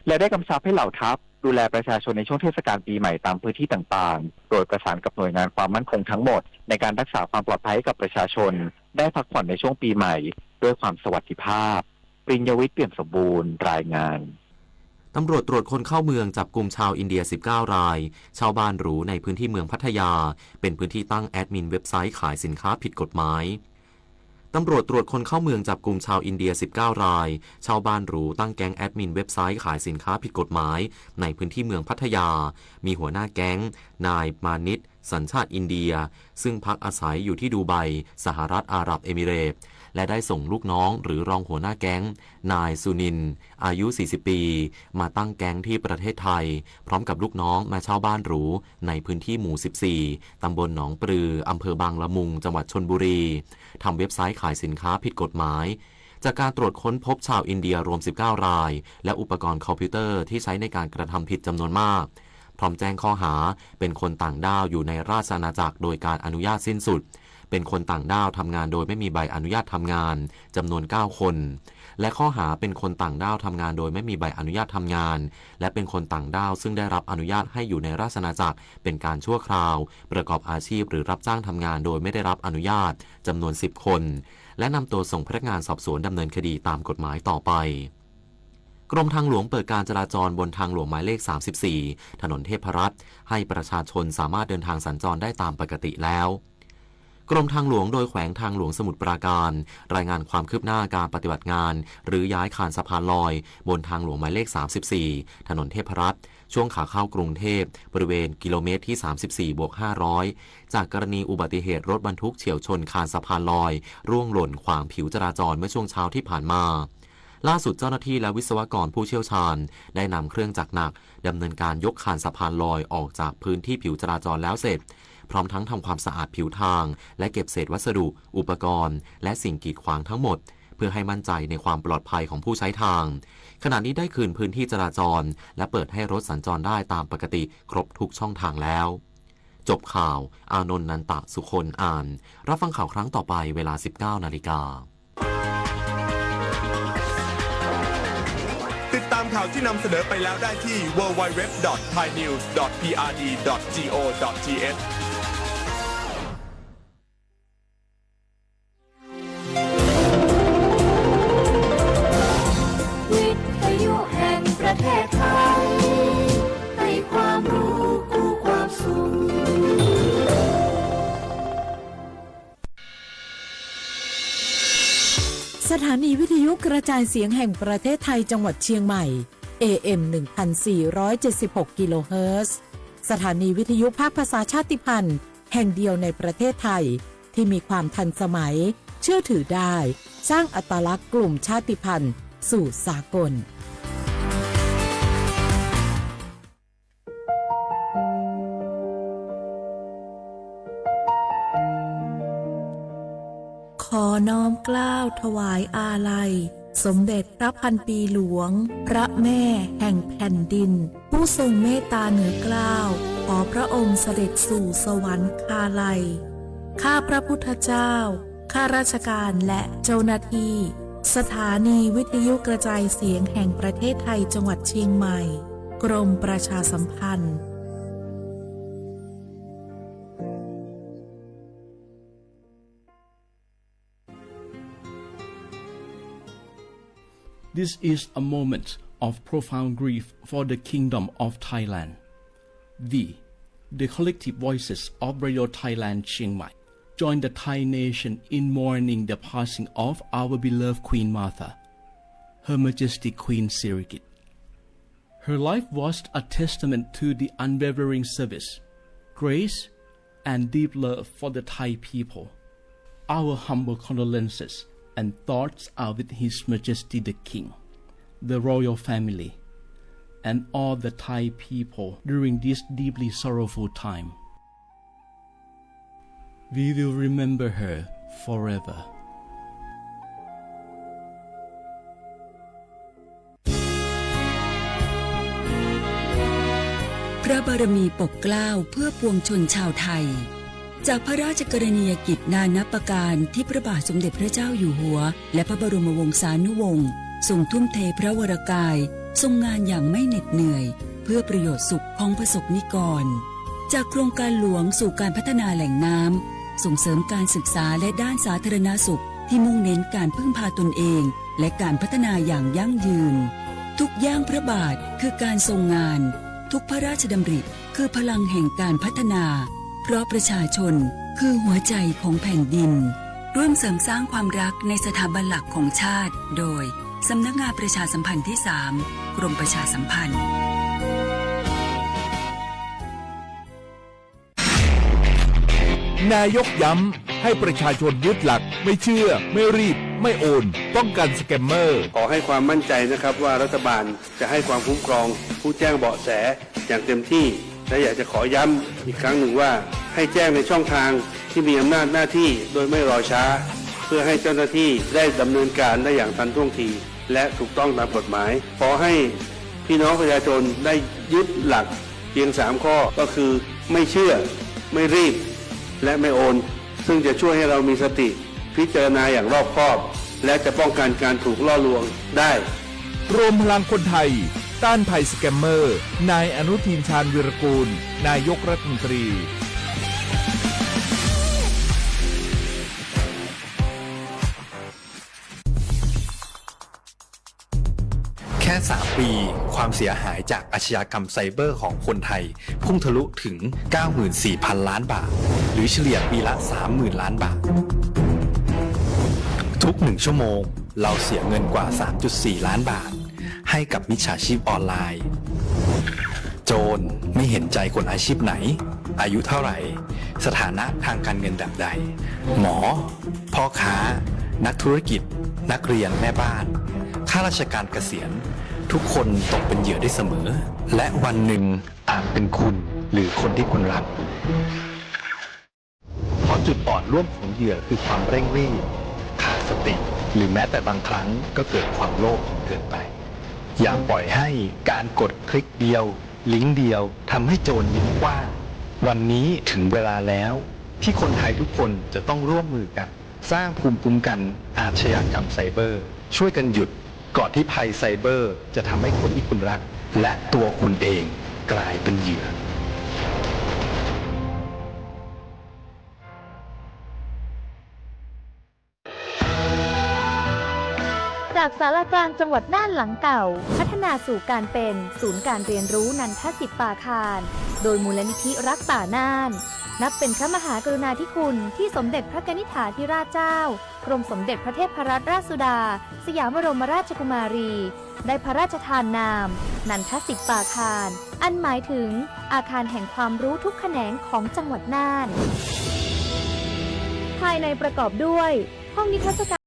และได้กำชับให้เหล่าทัพดูแลประชาชนในช่วงเทศกาลปีใหม่ตามพื้นที่ต่างๆโดยประสานกับหน่วยงานความมั่นคงทั้งหมดในการรักษาความปลอดภัยให้กับประชาชนได้พักผ่อนในช่วงปีใหม่ด้วยความสวัสดิภาพปริญญวิทย์เปี่ยมสมบูรณ์รายงานตำรวจตรวจคนเข้าเมืองจับกลุ่มชาวอินเดีย19รายชาวบ้านหรูในพื้นที่เมืองพัทยาเป็นพื้นที่ตั้งแอดมินเว็บไซต์ขายสินค้าผิดกฎหมายตำรวจตรวจคนเข้าเมืองจับกลุ่มชาวอินเดีย19รายชาวบ้านหรูตั้งแก๊งแอดมินเว็บไซต์ขายสินค้าผิดกฎหมายในพื้นที่เมืองพัทยามีหัวหน้าแก๊งนายมานิตสัญชาติอินเดียซึ่งพักอาศัยอยู่ที่ดูไบสหรัฐอาหรับเอมิเรตส์และได้ส่งลูกน้องหรือรองหัวหน้าแก๊งนายสุนินอายุ40ปีมาตั้งแก๊งที่ประเทศไทยพร้อมกับลูกน้องมาเช่าบ้านหรูในพื้นที่หมู่14ตำบลหนองปลืออำเภอบางละมุงจังหวัดชลบุรีทำเว็บไซต์ขายสินค้าผิดกฎหมายจากการตรวจค้นพบชาวอินเดียรวม19รายและอุปกรณ์คอมพิวเตอร์ที่ใช้ในการกระทำผิดจำนวนมากพร้อมแจ้งข้อหาเป็นคนต่างด้าวอยู่ในราชอาณาจักรโดยการอนุญาตสิ้นสุดเป็นคนต่างด้าวทำงานโดยไม่มีใบอนุญาตทำงานจำนวน9คนและข้อหาเป็นคนต่างด้าวทำงานโดยไม่มีใบอนุญาตทำงานและเป็นคนต่างด้าวซึ่งได้รับอนุญาตให้อยู่ในราชอาณาจักรเป็นการชั่วคราวประกอบอาชีพหรือรับจ้างทำงานโดยไม่ได้รับอนุญาตจำนวน10คนและนำตัวส่งพนักงานสอบสวนดำเนินคดีตามกฎหมายต่อไปกรมทางหลวงเปิดการจราจรบนทางหลวงหมายเลข34ถนนเทพรัตน์ให้ประชาชนสามารถเดินทางสัญจรได้ตามปกติแล้วกรมทางหลวงโดยแขวงทางหลวงสมุทรปราการรายงานความคืบหน้าการปฏิบัติงานหรือย้ายคานสะพานลอยบนทางหลวงหมายเลข34ถนนเทพรัตน์ช่วงขาเข้ากรุงเทพบริเวณกิโลเมตรที่34+500จากกรณีอุบัติเหตุรถบรรทุกเฉี่ยวชนคานสะพานลอยร่วงหล่นขวางผิวจราจรเมื่อช่วงเช้าที่ผ่านมาล่าสุดเจ้าหน้าที่และวิศวกรผู้เชี่ยวชาญได้นำเครื่องจักรหนักดำเนินการยกคานสะพานลอยออกจากพื้นที่ผิวจราจรแล้วเสร็จพร้อมทั้งทำความสะอาดผิวทางและเก็บเศษวัสดุอุปกรณ์และสิ่งกีดขวางทั้งหมดเพื่อให้มั่นใจในความปลอดภัยของผู้ใช้ทางขณะนี้ได้คืนพื้นที่จราจรและเปิดให้รถสัญจรได้ตามปกติครบทุกช่องทางแล้วจบข่าวอานนท์นันตะสุคนอ่านรับฟังข่าวครั้งต่อไปเวลา 19:00 น.ติดตามข่าวที่นำเสนอไปแล้วได้ที่ www.thainews.prd.go.thวิทยุแห่งประเทศไทยให้ความรู้กู้ความสุขสถานีวิทยุกระจายเสียงแห่งประเทศไทยจังหวัดเชียงใหม่ AM 1476 กิโลเฮิรตซ์สถานีวิทยุภาคภาษาชาติพันธุ์แห่งเดียวในประเทศไทยที่มีความทันสมัยเชื่อถือได้สร้างอัตลักษณ์กลุ่มชาติพันธุ์สู่สากลขอน้อมเกล้าถวายอาลัยสมเด็จพระพันปีหลวงพระแม่แห่งแผ่นดินผู้ทรงเมตตาเหนือเกล้าขอพระองค์เสด็จสู่สวรรคาลัยข้าพระพุทธเจ้าข้าราชการและเจ้าหน้าที่สถานีวิทยุกระจายเสียงแห่งประเทศไทยจังหวัดเชียงใหม่กรมประชาสัมพันธ์ This is a moment of profound grief for the Kingdom of Thailand. The collective voices of Radio Thailand Chiang Mai join the Thai nation in mourning the passing of our beloved Queen Martha, Her Majesty Queen Sirikit. Her life was a testament to the unwavering service, grace, and deep love for the Thai people. Our humble condolences and thoughts are with His Majesty the King, the royal family, and all the Thai people during this deeply sorrowful time. We will remember her forever. พระบารมีปกเกล้าเพื่อปวงชนชาวไทยจากพระราชกรณียกิจนานับประการที่พระบาทสมเด็จพระเจ้าอยู่หัวและพระบรมวงศานุวงศ์ทรงทุ่มเทพระวรกาย ทรงงานอย่างไม่เหน็ดเหนื่อยเพื่อประโยชน์สุขของประสบนิกรจากโครงการหลวงสู่การพัฒนาแหล่งน้ำส่งเสริมการศึกษาและด้านสาธารณสุขที่มุ่งเน้นการพึ่งพาตนเองและการพัฒนาอย่างยั่งยืนทุกย่างพระบาทคือการทรงงานทุกพระราชดำริคือพลังแห่งการพัฒนาเพราะประชาชนคือหัวใจของแผ่นดินร่วมเสริมสร้างความรักในสถาบันหลักของชาติโดยสำนักงานประชาสัมพันธ์ที่ 3 กรมประชาสัมพันธ์นายกย้ำให้ประชาชนยึดหลักไม่เชื่อไม่รีบไม่โอนป้องกันสแกมเมอร์ขอให้ความมั่นใจนะครับว่ารัฐบาลจะให้ความคุ้มครองผู้แจ้งเบาะแสอย่างเต็มที่และอยากจะขอย้ำอีกครั้งหนึ่งว่าให้แจ้งในช่องทางที่มีอำนาจหน้าที่โดยไม่รอช้าเพื่อให้เจ้าหน้าที่ได้ดำเนินการได้อย่างทันท่วงทีและถูกต้องตามกฎหมายขอให้พี่น้องประชาชนได้ยึดหลักเพียง3ข้อก็คือไม่เชื่อไม่รีบและไม่โอนซึ่งจะช่วยให้เรามีสติพิจารณาอย่างรอบคอบและจะป้องกันการถูกล่อลวงได้รวมพลังคนไทยต้านภัยสแกมเมอร์นายอนุทินชาญวีรกูลนายกรัฐมนตรีแค่ 3 ปีความเสียหายจากอาชญากรรมไซเบอร์ของคนไทยพุ่งทะลุถึง 94,000 ล้านบาทหรือเฉลี่ยปีละ 30,000 ล้านบาททุก1ชั่วโมงเราเสียเงินกว่า 3.4 ล้านบาทให้กับมิจฉาชีพออนไลน์โจรไม่เห็นใจคนอาชีพไหนอายุเท่าไหร่สถานะทางการเงินแบบใดหมอพ่อค้านักธุรกิจนักเรียนแม่บ้านข้าราชการเกษียณทุกคนตกเป็นเหยื่อได้เสมอและวันหนึ่งอาจเป็นคุณหรือคนที่คุณรักเพราะจุดอ่อนร่วมของเหยื่อคือความเร่งรีบขาดสติหรือแม้แต่บางครั้งก็เกิดความโลภเกินไปอย่าปล่อยให้การกดคลิกเดียวลิงก์เดียวทำให้โจรยิ้มกว้างวันนี้ถึงเวลาแล้วที่คนไทยทุกคนจะต้องร่วมมือกันสร้างภูมิคุ้มกันอาชญากรรมไซเบอร์ช่วยกันหยุดก่อนที่ภัยไซเบอร์จะทำให้คนที่คุณรักและตัวคุณเองกลายเป็นเหยื่อจากศาลากลางจังหวัดน่านหลังเก่าพัฒนาสู่การเป็นศูนย์การเรียนรู้นันทศิษย์ป่าคารโดยมูลนิธิรักป่าน่านนับเป็นพระมหากรุณาธิคุณที่สมเด็จพระกนิษฐาธิราชเจ้ากรมสมเด็จพระเทพรัตนราชสุดาสยามบรมราชกุมารีได้พระราชทานนามนันทศิษย์ป่าคารอันหมายถึงอาคารแห่งความรู้ทุกแขนงของจังหวัดน่านภายในประกอบด้วยห้องนิทรรศการ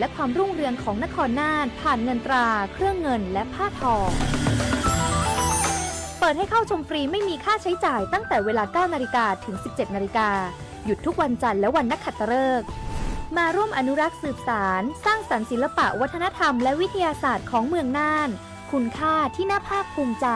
และความรุ่งเรืองของนครน่านผ่านเงินตราเครื่องเงินและผ้าทองเปิดให้เข้าชมฟรีไม่มีค่าใช้จ่ายตั้งแต่เวลา 9 นาฬิกาถึง 17 นาฬิกาหยุดทุกวันจันทร์และวันนักขัตฤกษ์มาร่วมอนุรักษ์สืบสารสร้างสรรค์ศิลปะวัฒนธรรมและวิทยาศาสตร์ของเมืองน่านคุณค่าที่น่าภาคภูมิใจ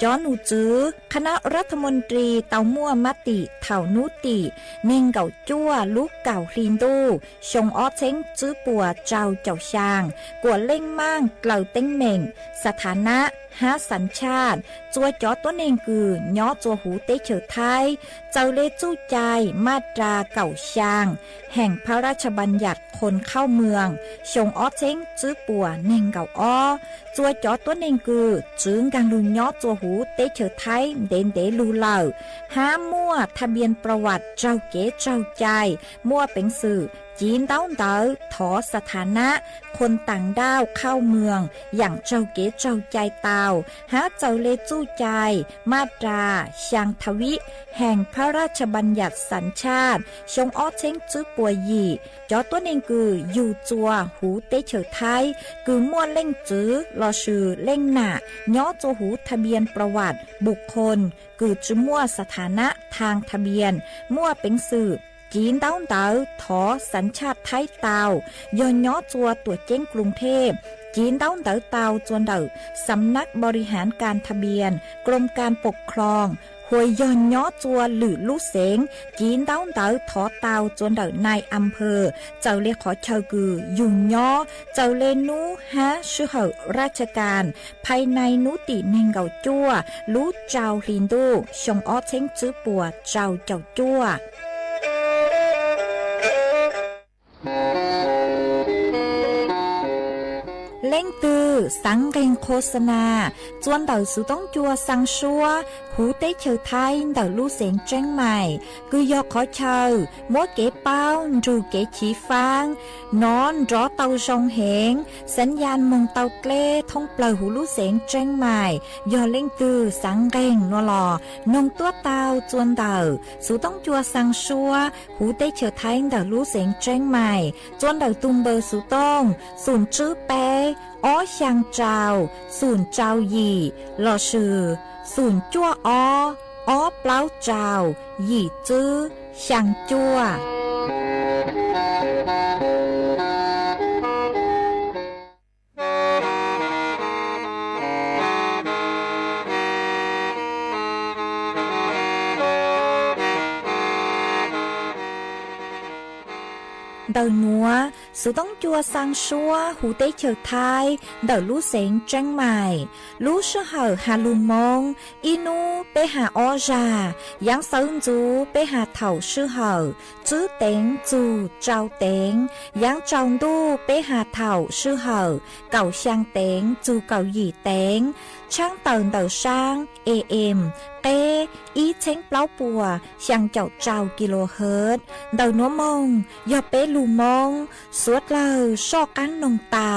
จอนูจื้อคณะรัฐมนตรีเตามั่วมติเถานุติเน่งเก่าจั่วลูกเก่าคลีนตู้ชงออฟเช้งจื้อปัวเจ้าเจ้าชางกัวเล่งมั่งเกล่าเต้งเหม่งสถานะ หาสัญชาติจัวจอตัวเองคือย้อจัวหูเตเฉอไทยเจ้าเลจู้ใจมาตราเก่าช่างแห่งพระราชบัญญัติคนเข้าเมืองชงอ้อเช้งจื้อปัวเน่งเก่าอ้อจัวจอตัวเองคือจึงกังลุนย้อจัวหูเตเฉอไทยเด่นเดลูเหล่าห้ามั่วทะเบียนประวัติเจ้าเก๋เจ้าใจมั่วเป็นสื่อจีนเต้าเต๋อถอสถานะคนต่างด้าวเข้าเมืองอย่างเจ้าเก๋เจ้าใจเตาหาเจ้าเลจู้ใจมาตราช่างทวิแห่งพระราชบัญญัติสัญชาติชงอ้อเช้งจื้อปัวหยี่จอตัวเองคืออยู่จัวหูเตเฉอไทยคือมั่วเล่งจื้อรอชื่อเล่งหน้าย้อจัวหูทะเบียนประวัติบุคคลคือจื้อมั่วสถานะทางทะเบียนมั่วเป็นสื่อจีนเต้าเต๋อถอสัญชาติไทยเตาย้อนย้อจัวตัวเจ้งกรุงเทพจีนเต้าเต๋อเตาจวนเต๋อสำนักบริหารการทะเบียนกรมการปกครองหวยย้อนย้อจัวหรือลู่เสงจีนเต้าเต๋อถอเตาจวนเต๋อนายอำเภอเจ้าเลขอเชอกือยุ่งย้อเจ้าเลนูฮะชื่อเหอราชการภายในนุติเนงเก่าจัวรู้เจ้าลินดูชงอ้อเช้งจื้อปัวเจ้าจัวเล่งตือสังเกงโฆษณาจวนเต่าสุต้องจัวสังชัวหูเต้เฉอไทยเต่าลู่เสียงเจ้งใหม่คือยอขอเชอมัวเก๋เป้าจูเก๋ฉีฟางนอนรอเต่าชงเหงสัญญาณมงเต่าเกล้ท่องเปล่าหูลู่เสียงเจ้งใหม่ยอเล่งตือสังเกงนัวหลอนงตัวเต่าจวนเต่าสุต้องจัวสังชัวหูเต้เฉอไทยเต่าลู่เสียงเจ้งใหม่จวนเต่าตุมเบอร์สุต้องศูนย์จื้อแปอ้อช่างเจ้าศูนย์เจ้าหยี่หล่อชื่อศูนย์จั่วอ้อเปล่าเจ้าหยี่จื้อช่างจั่วเดาหนัวสุต้องจัวสังชัวหูเตเฉอไทยเดาลู่เสงเจ้งใหม่ลู่ชื่อเหอฮาลุมงอีนูไปหาออจายังเซิงจูไปหาเถ่าชื่อเหอจื้อเต็งจูเจ้าเต็งยังจองดูไปหาเถ่าชื่อเหอเก่าช่างเต็งจูเก่าหยี่เต็งช่างเตินเดาช่างAMเป้อีเช้งเปล่าปัวช่างเจ้าเจ้ากิโลเฮิรตซ์เดาหนัวมงยอเป้ลูมงสวดเลอชอกังนงเตา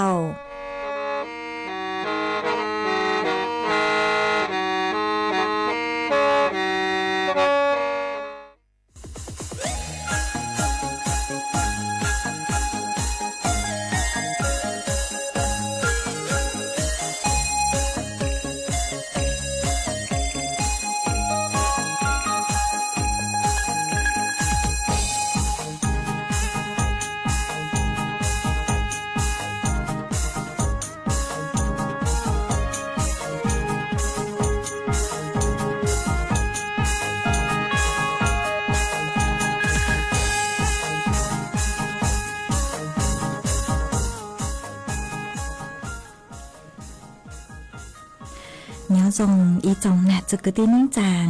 เนาะจงอีจงน่ะจะกึตินิ่งจาง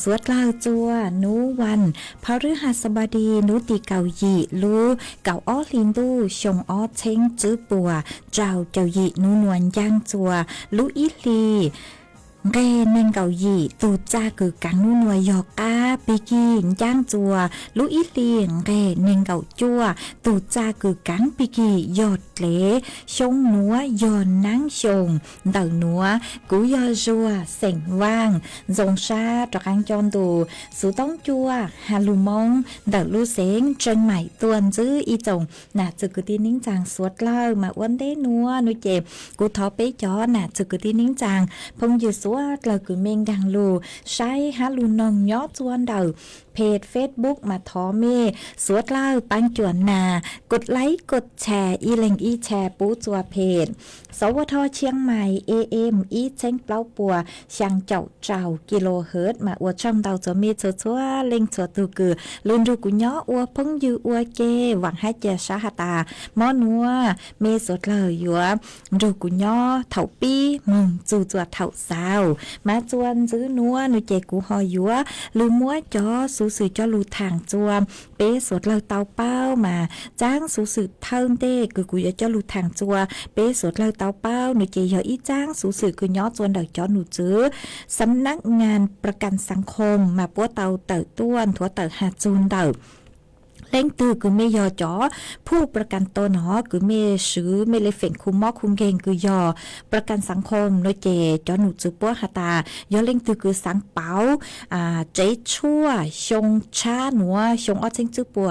สวดลาวจัวนูวันพฤหัสบดีนูติเก่าหยีลูเก่าอ้อลินดูชงอ้อเช้งจื้อปัวเจ้าหยีนูนวลย่างจัวลูอีลีเกเนงเก่าหยีตูจ้าคือกังนูนวยยอกาปีกีย่างจัวลูอีลีเกเนงเก่าจัวตูจ้าคือกังปีกียอดเละชงนัวยอนนั่งชงเต่านัวกูยอจัวเสียงว่างจงชาตรังจอนดูสุต้องจัวฮาลูมงเต่าลูเสียงเจนใหม่ตวนจื้ออีจงน่ะจึกตีนิ่งจางสวดเล่ามาอ้วนเด้นัวนุเจ็บกูท้อเป๊ะจ้อน่ะจึกตีนิ่งจางพงยืดสวดเราคือเมงดังลูใช้ฮาลูนงยอดจวนเต่าเพ เพจ Facebook มาทอเมสวดเล่าปันจวนนากดไลค์กดแชร์อีเล็งอีแชร์ปูจัวเพจสวทเชียงใหม่ AM อีเช้งเปล่าปัวช่างเจ้ากิโลเฮิรตซ์มาอวดช่องดาวจะมีชัวเล็งชัวตูกือลืนดูกุญย้ออวพงยืออวเกหวังให้เจสาหตามอนัวเมสดเลยอยู่ดูกุญย้อเถาปีมึงจูจวดเถาสาวมาจวนซื้อนัวนุเจกูหอยัวลืมมัวจอสูสือจอลูทางจวมเป๊สดเลยเตาเป้ามาจ้างสูสือเทิงเต้คือกูจะจอลูทางจัวเป๊สดเลยเตาเป้านุเจยออีจ้างสูสือคือย้อจวนเดจอหนูจื้อสำนักงานประกันสังคมมาปัวเตาเต่อต้วนถั่วเต่อหาจูนเต่อเล่งตือคือไม่ยอจอผู้ประกันตนหอคือไม่ซื้อไม่เลยเฟ่งคุมมอคุมเกงคือยอประกันสังคมโนเจจอหนูจือปัวหาตายอเล่งตือคือสังเปาเจ๊ชั่วชงชาหนัวชงอ้อเชิงจื้อปัว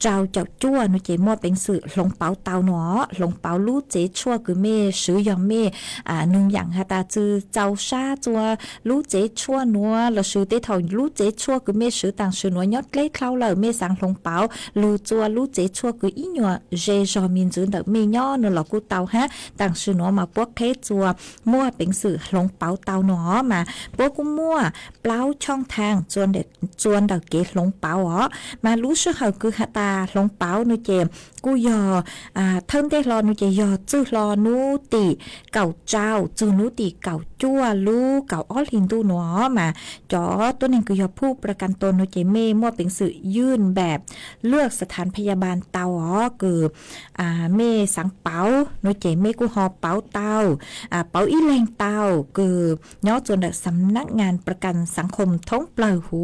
เจ้าจั่วนุเจมัวเป็นสื่อหลงเปาเตาหนอหลงเปาลู่เจชั่วคือเมซื้อยองเมหนึ่งอย่างฮะตาจือเจ้าชาจัวลู่เจชั่วนัวเราซื้อได้ถอยลู่เจชั่วคือเมซื้อต่างซื้อนัวยอดเล็กเข้าเลยเมสังหลงเปาลู่จัวลู่เจชั่วคืออีหนัวเจจอมินจือเดเมย่อเนหลอกกูเตาฮะต่างซื้อนัวมาพวกเคจัวมัวเป็นสื่อหลงเปาเตาหนอมาพวกกูมัวเปล่าช่องทางจวนเด็ดจวนเดเกหลงเปาอ๋อมาลู่ชื่อเขาคือฮะตาหลงเปานุเจกูยอเทิงได้รอนุเจยอจื้อรอนูติเก่าเจ้าจื้อนูติเก่าจั่วลูเก่าอ้อลินดูหนอมาจอตัวนึงคือยอผู้ประกันตนนุเจเม่มั่วเป็นสื่อยื่นแบบเลือกสถานพยาบาลเตาอ๋อคือเม่สังเปานุเจเม่กูหอเปาเตาเปาอีแรงเตาคือย้อจนแบบสำนักงานประกันสังคมท้องเปล่าหู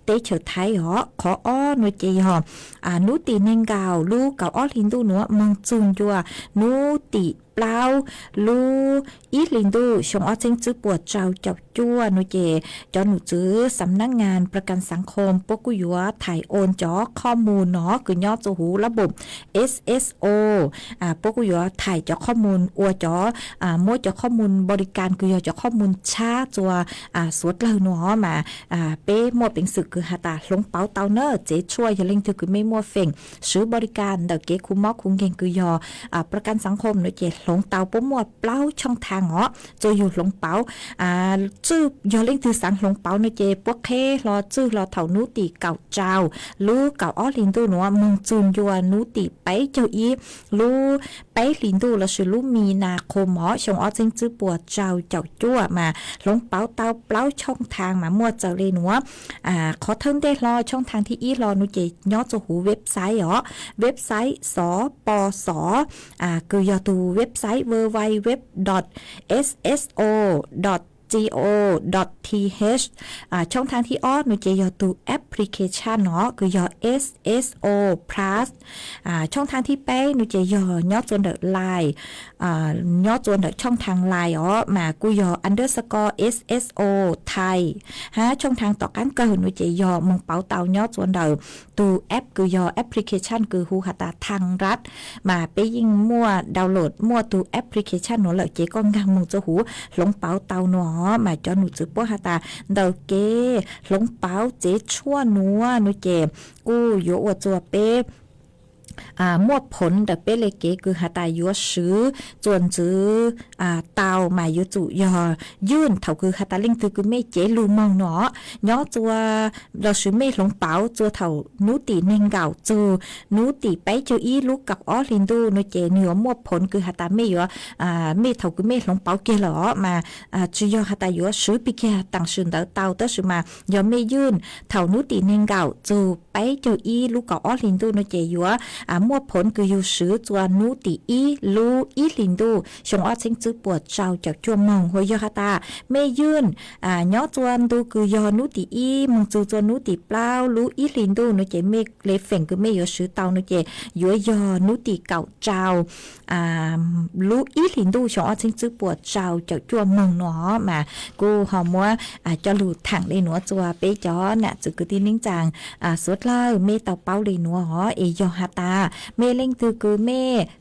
เตเฉิดไทยอ๋อขออ้อนุเจยอนูติเนงกาวลูกเก่าอ้อลินดูหนัวมึงจูนยัวนูติเปล่าลูอีลินดูชงอ้อเจงจื้อปวดเจ้าจับจั่วนุเจจอหนูจื้อสำนักงานประกันสังคมปกุยัวถ่ายโอนจอข้อมูลเนาะคือย่อจูหูระบบ SSO ปกุยัวถ่ายจอข้อมูลอัวจอมั่วจอข้อมูลบริการคือย่อจอข้อมูลช้าจัวสวดเลยเนาะมาเป้มั่วเป็นสึกคือหาตาลงเป๋าเตาเนอร์เจ๊ช่วยอย่าเล่งถือคือไม่มั่วเฟ่งซื้อบริการเดาเก๋คุมมอคุมเก่งคือยอประกันสังคมเนาะเจหลงเตาปุ๊บมั่วเปล่าช่องทางเนาะจะอยู่หลงเป๋าจื้อยอเล่งถือสังหลงเป๋าเนาะเจพวกเครอจื้อรอเถานูตีเก่าเจ้าลูกเก่าอ้อลินดูเนาะมึงจูนยัวนูตีไปเจ้าอีลูไปลินดูแล้วชื่อลูมีนาคมหมอชงอ้อเจงจื้อปวดเจ้าจั่วมาหลงเป๋าเตาเปล่าช่องทางมามั่วเจ้าเลยเนาะขอเทิงได้รอช่องทางที่อีรอนุเจย่อจะหูเว็บไซต์เหรอเว็บไซต์สปสคือยอตูเว็บไซต์ www.sso.go.th ช่องทางที่อ้อนุเจยอตูแอปพลิเคชันเนาะคือยอ SSO Plus ช่องทางที่แป้นุเจยอย่อจนเดไลน์ย่อจนเดช่องทางไลน์อ๋อมากูยอ underscore SSO ไทยช่องทางต่อการเกิดนุเจยอมงเป๋าเตาย่อจนเดตูแอปคือยอแอปพลิเคชันคือหูหาตาทางรัฐมาไปยิงมั่วดาวน์โหลดมั่วตูแอปพลิเคชันหนูเลยเจก็งังมงจะหูหลงเป๋าเตาหนอมาจอหนูจือปัวหาตาเดาเกหลงเป๋าเจชั่วนัวนุเจกูโยอวจัวเป๊มั่วผลแต่เปเลเกคือหาตายัวซื้อจวนจื้อเตาหมายยุจุยอยื่นเท่าคือหาตาเล่งคือไม่เจลูมองเนาะย่อจัวเราซื้อไม่หลงเป๋าจัวเท่านูตีเนงเก่าจูนูตีไปจูอีลูกกับอ้อลินดูนูเจเหนือมั่วผลคือหาตาไม่ยัวไม่เท่าคือไม่หลงเป๋าเกลอมาจูยอหาตายัวซื้อปีเกต่างซื้อเตาเตซื้อมายอไม่ยื่นเท่านูตีเนงเก่าจูไปจูอีลูกกับอ้อลินดูนูเจยัวมั่วผลคืออยู่ซื้อจวนนูตีอีลูอีลินดูชงอ้อเชิงจื้อปวดเจ้าจากจวมองหัวยอคาตาไม่ยื่นย่อจวนดูคือยอนูตีอีมึงจูจวนนูตีเปล่าลูอีลินดูนูเจเมเลเฟ่งคือไม่ยอซื้อเตานูเจยัวยอนูตีเก่าเจ้าลูอีลินดูชงอ้อเชิงจื้อปวดเจ้าจากจวมองหนอมากูหอมว่าจะหลุดถังเลยหนัวจัวเป๊ะจ้อน่ะจื้อคือที่นิ่งจางสวดเล่าเมเตาเป้าเลยหนัวหอเอยอฮาตา เมเล่งตือคือเม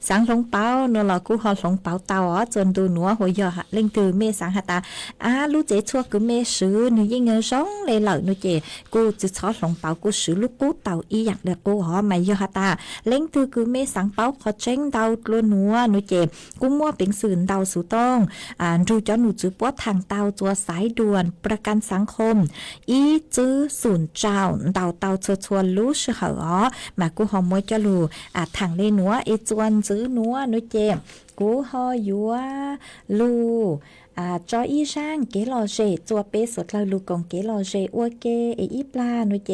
สังหลงเปาเนอหลอกูหอหลงเปาเตาอ๋อจนดูหนัวหัวยอเล่งตือเมสังหตาลูกเจชั่วคือเมซื้อหนูยิ่งเงินร้องเลยเหล่าหนูเจกูจะชอหลงเปากูซื้อลูกกูเตาอีอยากเด็กกูหอไม่ยอตาเล่งตือคือเมสังเปาขอเจ้งเดาตัวหนัวหนูเจกูมั่วเป็นสื่นเดาสู่ต้องดูจอหนูจื้อปวดทางเตาตัวสายด่วนประกันสังคมอีจื้อศูนย์เจ้าเตาชัวรู้ชื่อเหรอมากูหอมมวยจะรู้ทางเลนัวไอจวนจื้อนัวหนูเจกูหอยัวลูจออีช่างเกลอเจจัวเปสดเราลูกของเกลอเจอัวเกอีปลาหนูเจ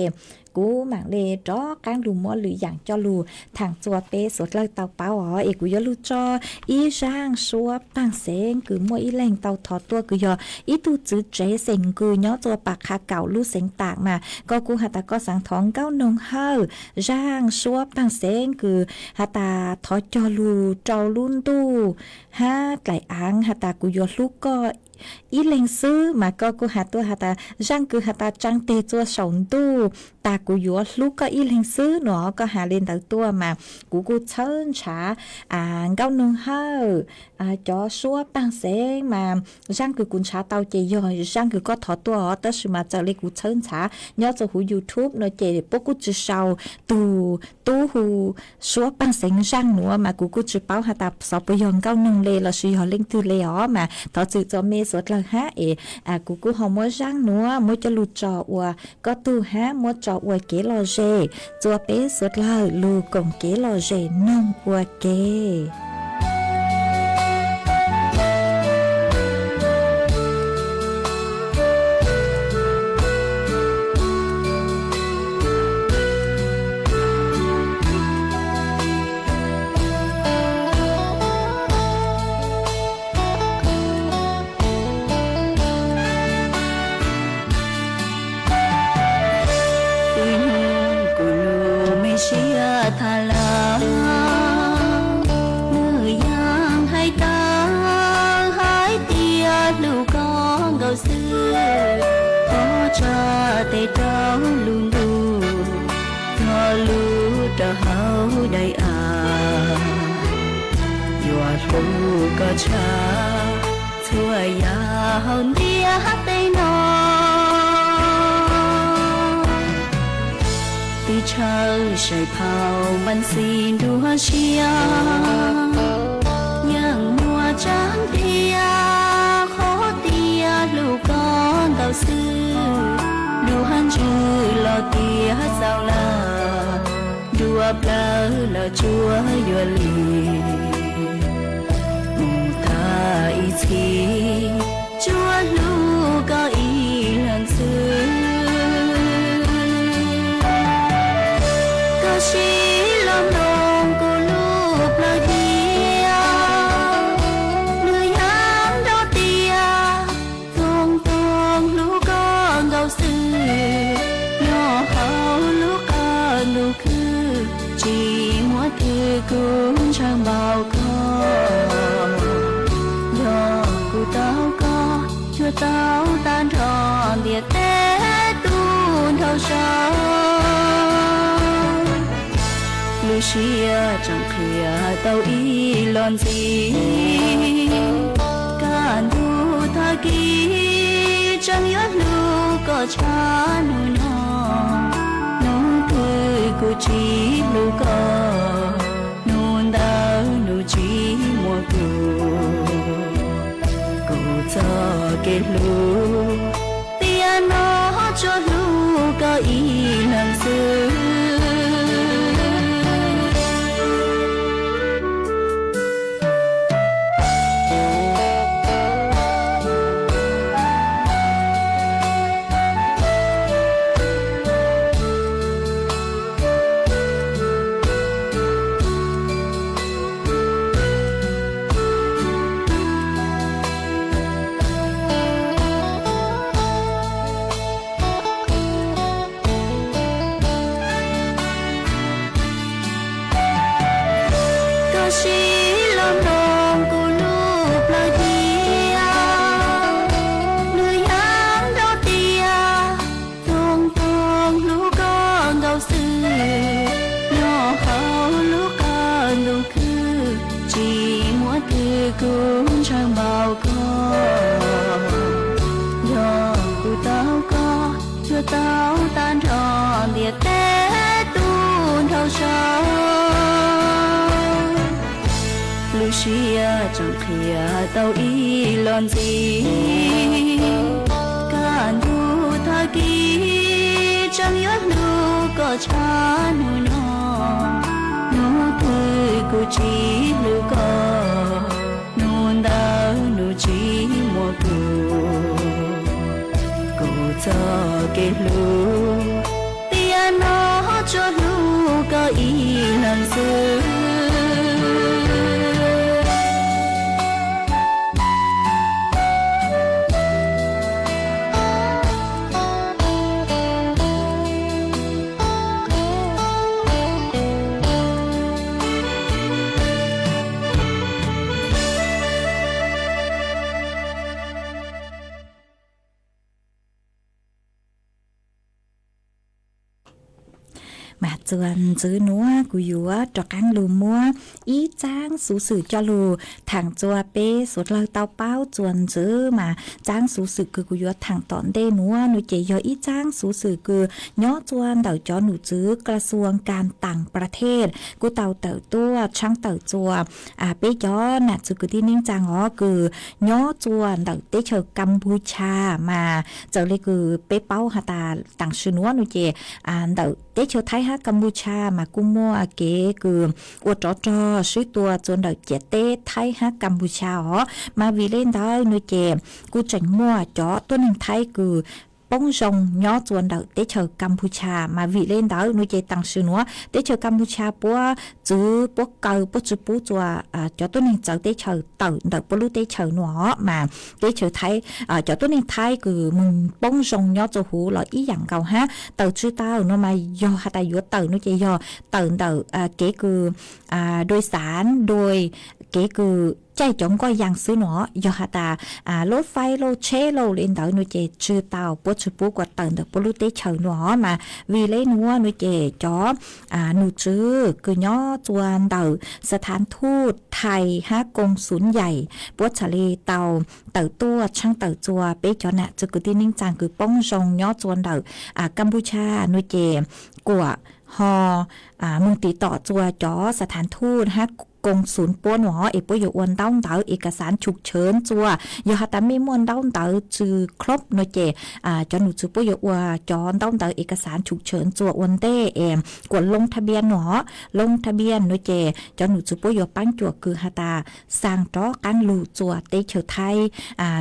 กูหมังเลจอกลางดูมัวหรืออย่างจอลูทางจัวเปสดเลยเตาเป้าอ๋อเอกูยอลูจออีช่างชัวปังเสงคือมัวอีแรงเตาถอดตัวกูยออีตูจื้อเจเสงคือย้อตัวปากคาเก่าลูเสงตากมาก็กูหัตาก็สังท้องเก้านงเฮอช่างชัวปังเสงคือหัตาถอดจอลูเจ้าลุ่นตู้ห้าไก่อ่างหัตากูยอลูกก็อีเล็งซื้อมาก็กูหาตัวหาตาจังคือหาตาจังเตจัวสองตู้ตากูยัวลูกก็อีเล็งซื้อหนอก็หาเล่นตัวตัวมากูเชิญช้าเก้านงเฮอจอซัวปังเสงมาจังคือกุนช้าเตาเจยอยจังคือก็ถอดตัวแต่สิมาจะเล็กกูเชิญช้าย้อนจะหู YouTube เนาะเจพวกกูจะเศร้าตู้หูซัวปังเสงจังหนัวมากูจะเป้าหาตาสอบไปยองเก้านงเลยเราสิยอเล่งตือเลยอ๋อมาถอดจือจอเมสดละฮะกูหอมมัวจังหนัวมัวจะหลุดจออัวก็ตู้ฮะมัวจออัวเกลอเจจัวเปสดละลูกงเกลอเจนงอัวเกก็ชาช่วยยาวเดียได้นอตีเช้าใส่เผามันสีดัวเชียยังมัวจังเดียขอเตียลูกก้อนเก่าซื้อดูหันชื่อลอเตียสาวลาดูเปล่าแล้วจัวยัวลีอีทีจัวลูกก็อีหลังซื้อก็ชีลมลงกูลูกปลาเดียเนื้อยามดอเตียตรงลูกก็เก่าซื้อย่อเขาลูกก็ลูกคือจีมัวคือกูช่างเบาก็tao có chưa tao tan tròn địa tế tu thâu sao Lucia chẳng khía tao ý lon gì can tu tha ký chẳng nhớ lu có cha nu nó cứ cô chỉ lu có nun đau nu chỉ mua cho cái lũ tia nó cho lũ có ý làm xưa cho tao tan tròn địa té tuôn thâu sâu Lucia chẳng khía tao y lon gì Càn thu tha ký chẳng nhớ nu có cha nu nó Nu thư cô chỉ lưu có Nu đau nu chỉ mua cô Cô cho cái lưu Tia nó cho lưu có ý lần xưa mà chọn chữ núa của yếu cho căng lù mua ý trang số sự cho lù thằng chùa bê số lời tao bao chọn chữ mà trang số sự của yếu thằng tọn đê núa nó chỉ do ý trang số sự của nhó chọn đầu cho nụ chữกระทรวงการต่างประเทศกูเต่าเต่าตัวช่างเต่าจัวเป้ย้อน่ะจุกที่นิ่งจางอ๋อคือย้อจวนเต่าเตเชอกัมพูชามาเจ้าเลยคือเป้เป้าหาตาต่างชื่อนัวนูเจเต่าเตเชอไทยฮะกัมพูชามากุ้งมัวเก๋คืออวดจอซื้อตัวจนเต่าเจเต้ไทยฮะกัมพูชาอ๋อมาวีเล่นได้นูเจกูจังมัวจ่อตัวหนึ่งไทยคือbông rồng nhỏ chuồn đậu tế chờ Campuchia mà vị lên đó nuôi chơi tăng sự nữa tế chờ Campuchia bữa chữ bữa cầu bữa chữ bữa chùa cho tôi nên chờ tế chờ tàu đậu bữa lúc tế chờ nữa mà tế chờ thấy cho tôi nên thấy cứ mình bông rồng nhỏ cho hú là ý dạng cầu ha tàu chữ tao nó mà do hạt tài do tàu nuôi chơi do tàu đậu kế cứ đôi sản đôi kế cứ chạy chống coi dạng xứ nó do hạt ta lốt phai lô chế lô lên đỡ nuôi chè chưa tàu bố chú bố quạt tận được bố lúc tế chờ nó mà vì lấy nó nuôi chè chó nụ chứ cứ nhỏ chuan đỡ สถานทูตไทยฮะกงศูนย์ใหญ่บวชเลเตาเต่าตัวช่างเต่าจัวเป๊ะจอนะจุกุที่นิ่งจางคือป้องจงย่อจวนเต่ากัมพูชานุเจกัวฮอมึงตีต่อจัวจอสถานทูตฮะกงศูนย์ป้วนหอเอปอยู่อวนเต้าเต๋อเอกสารฉุกเฉินจัวยอหัตมีมวนเต้าเต๋อจือครบนุเจจอหนูจือปอยู่อวจอนเต้าเต๋อเอกสารฉุกเฉินจัวอวนเต้กดลงทะเบียนหอลงทะเบียนนุเจจอหนูจือปอยู่ปั้งจัวคือหัตาสร้างจ้อการลูจัวเตเฉอไทย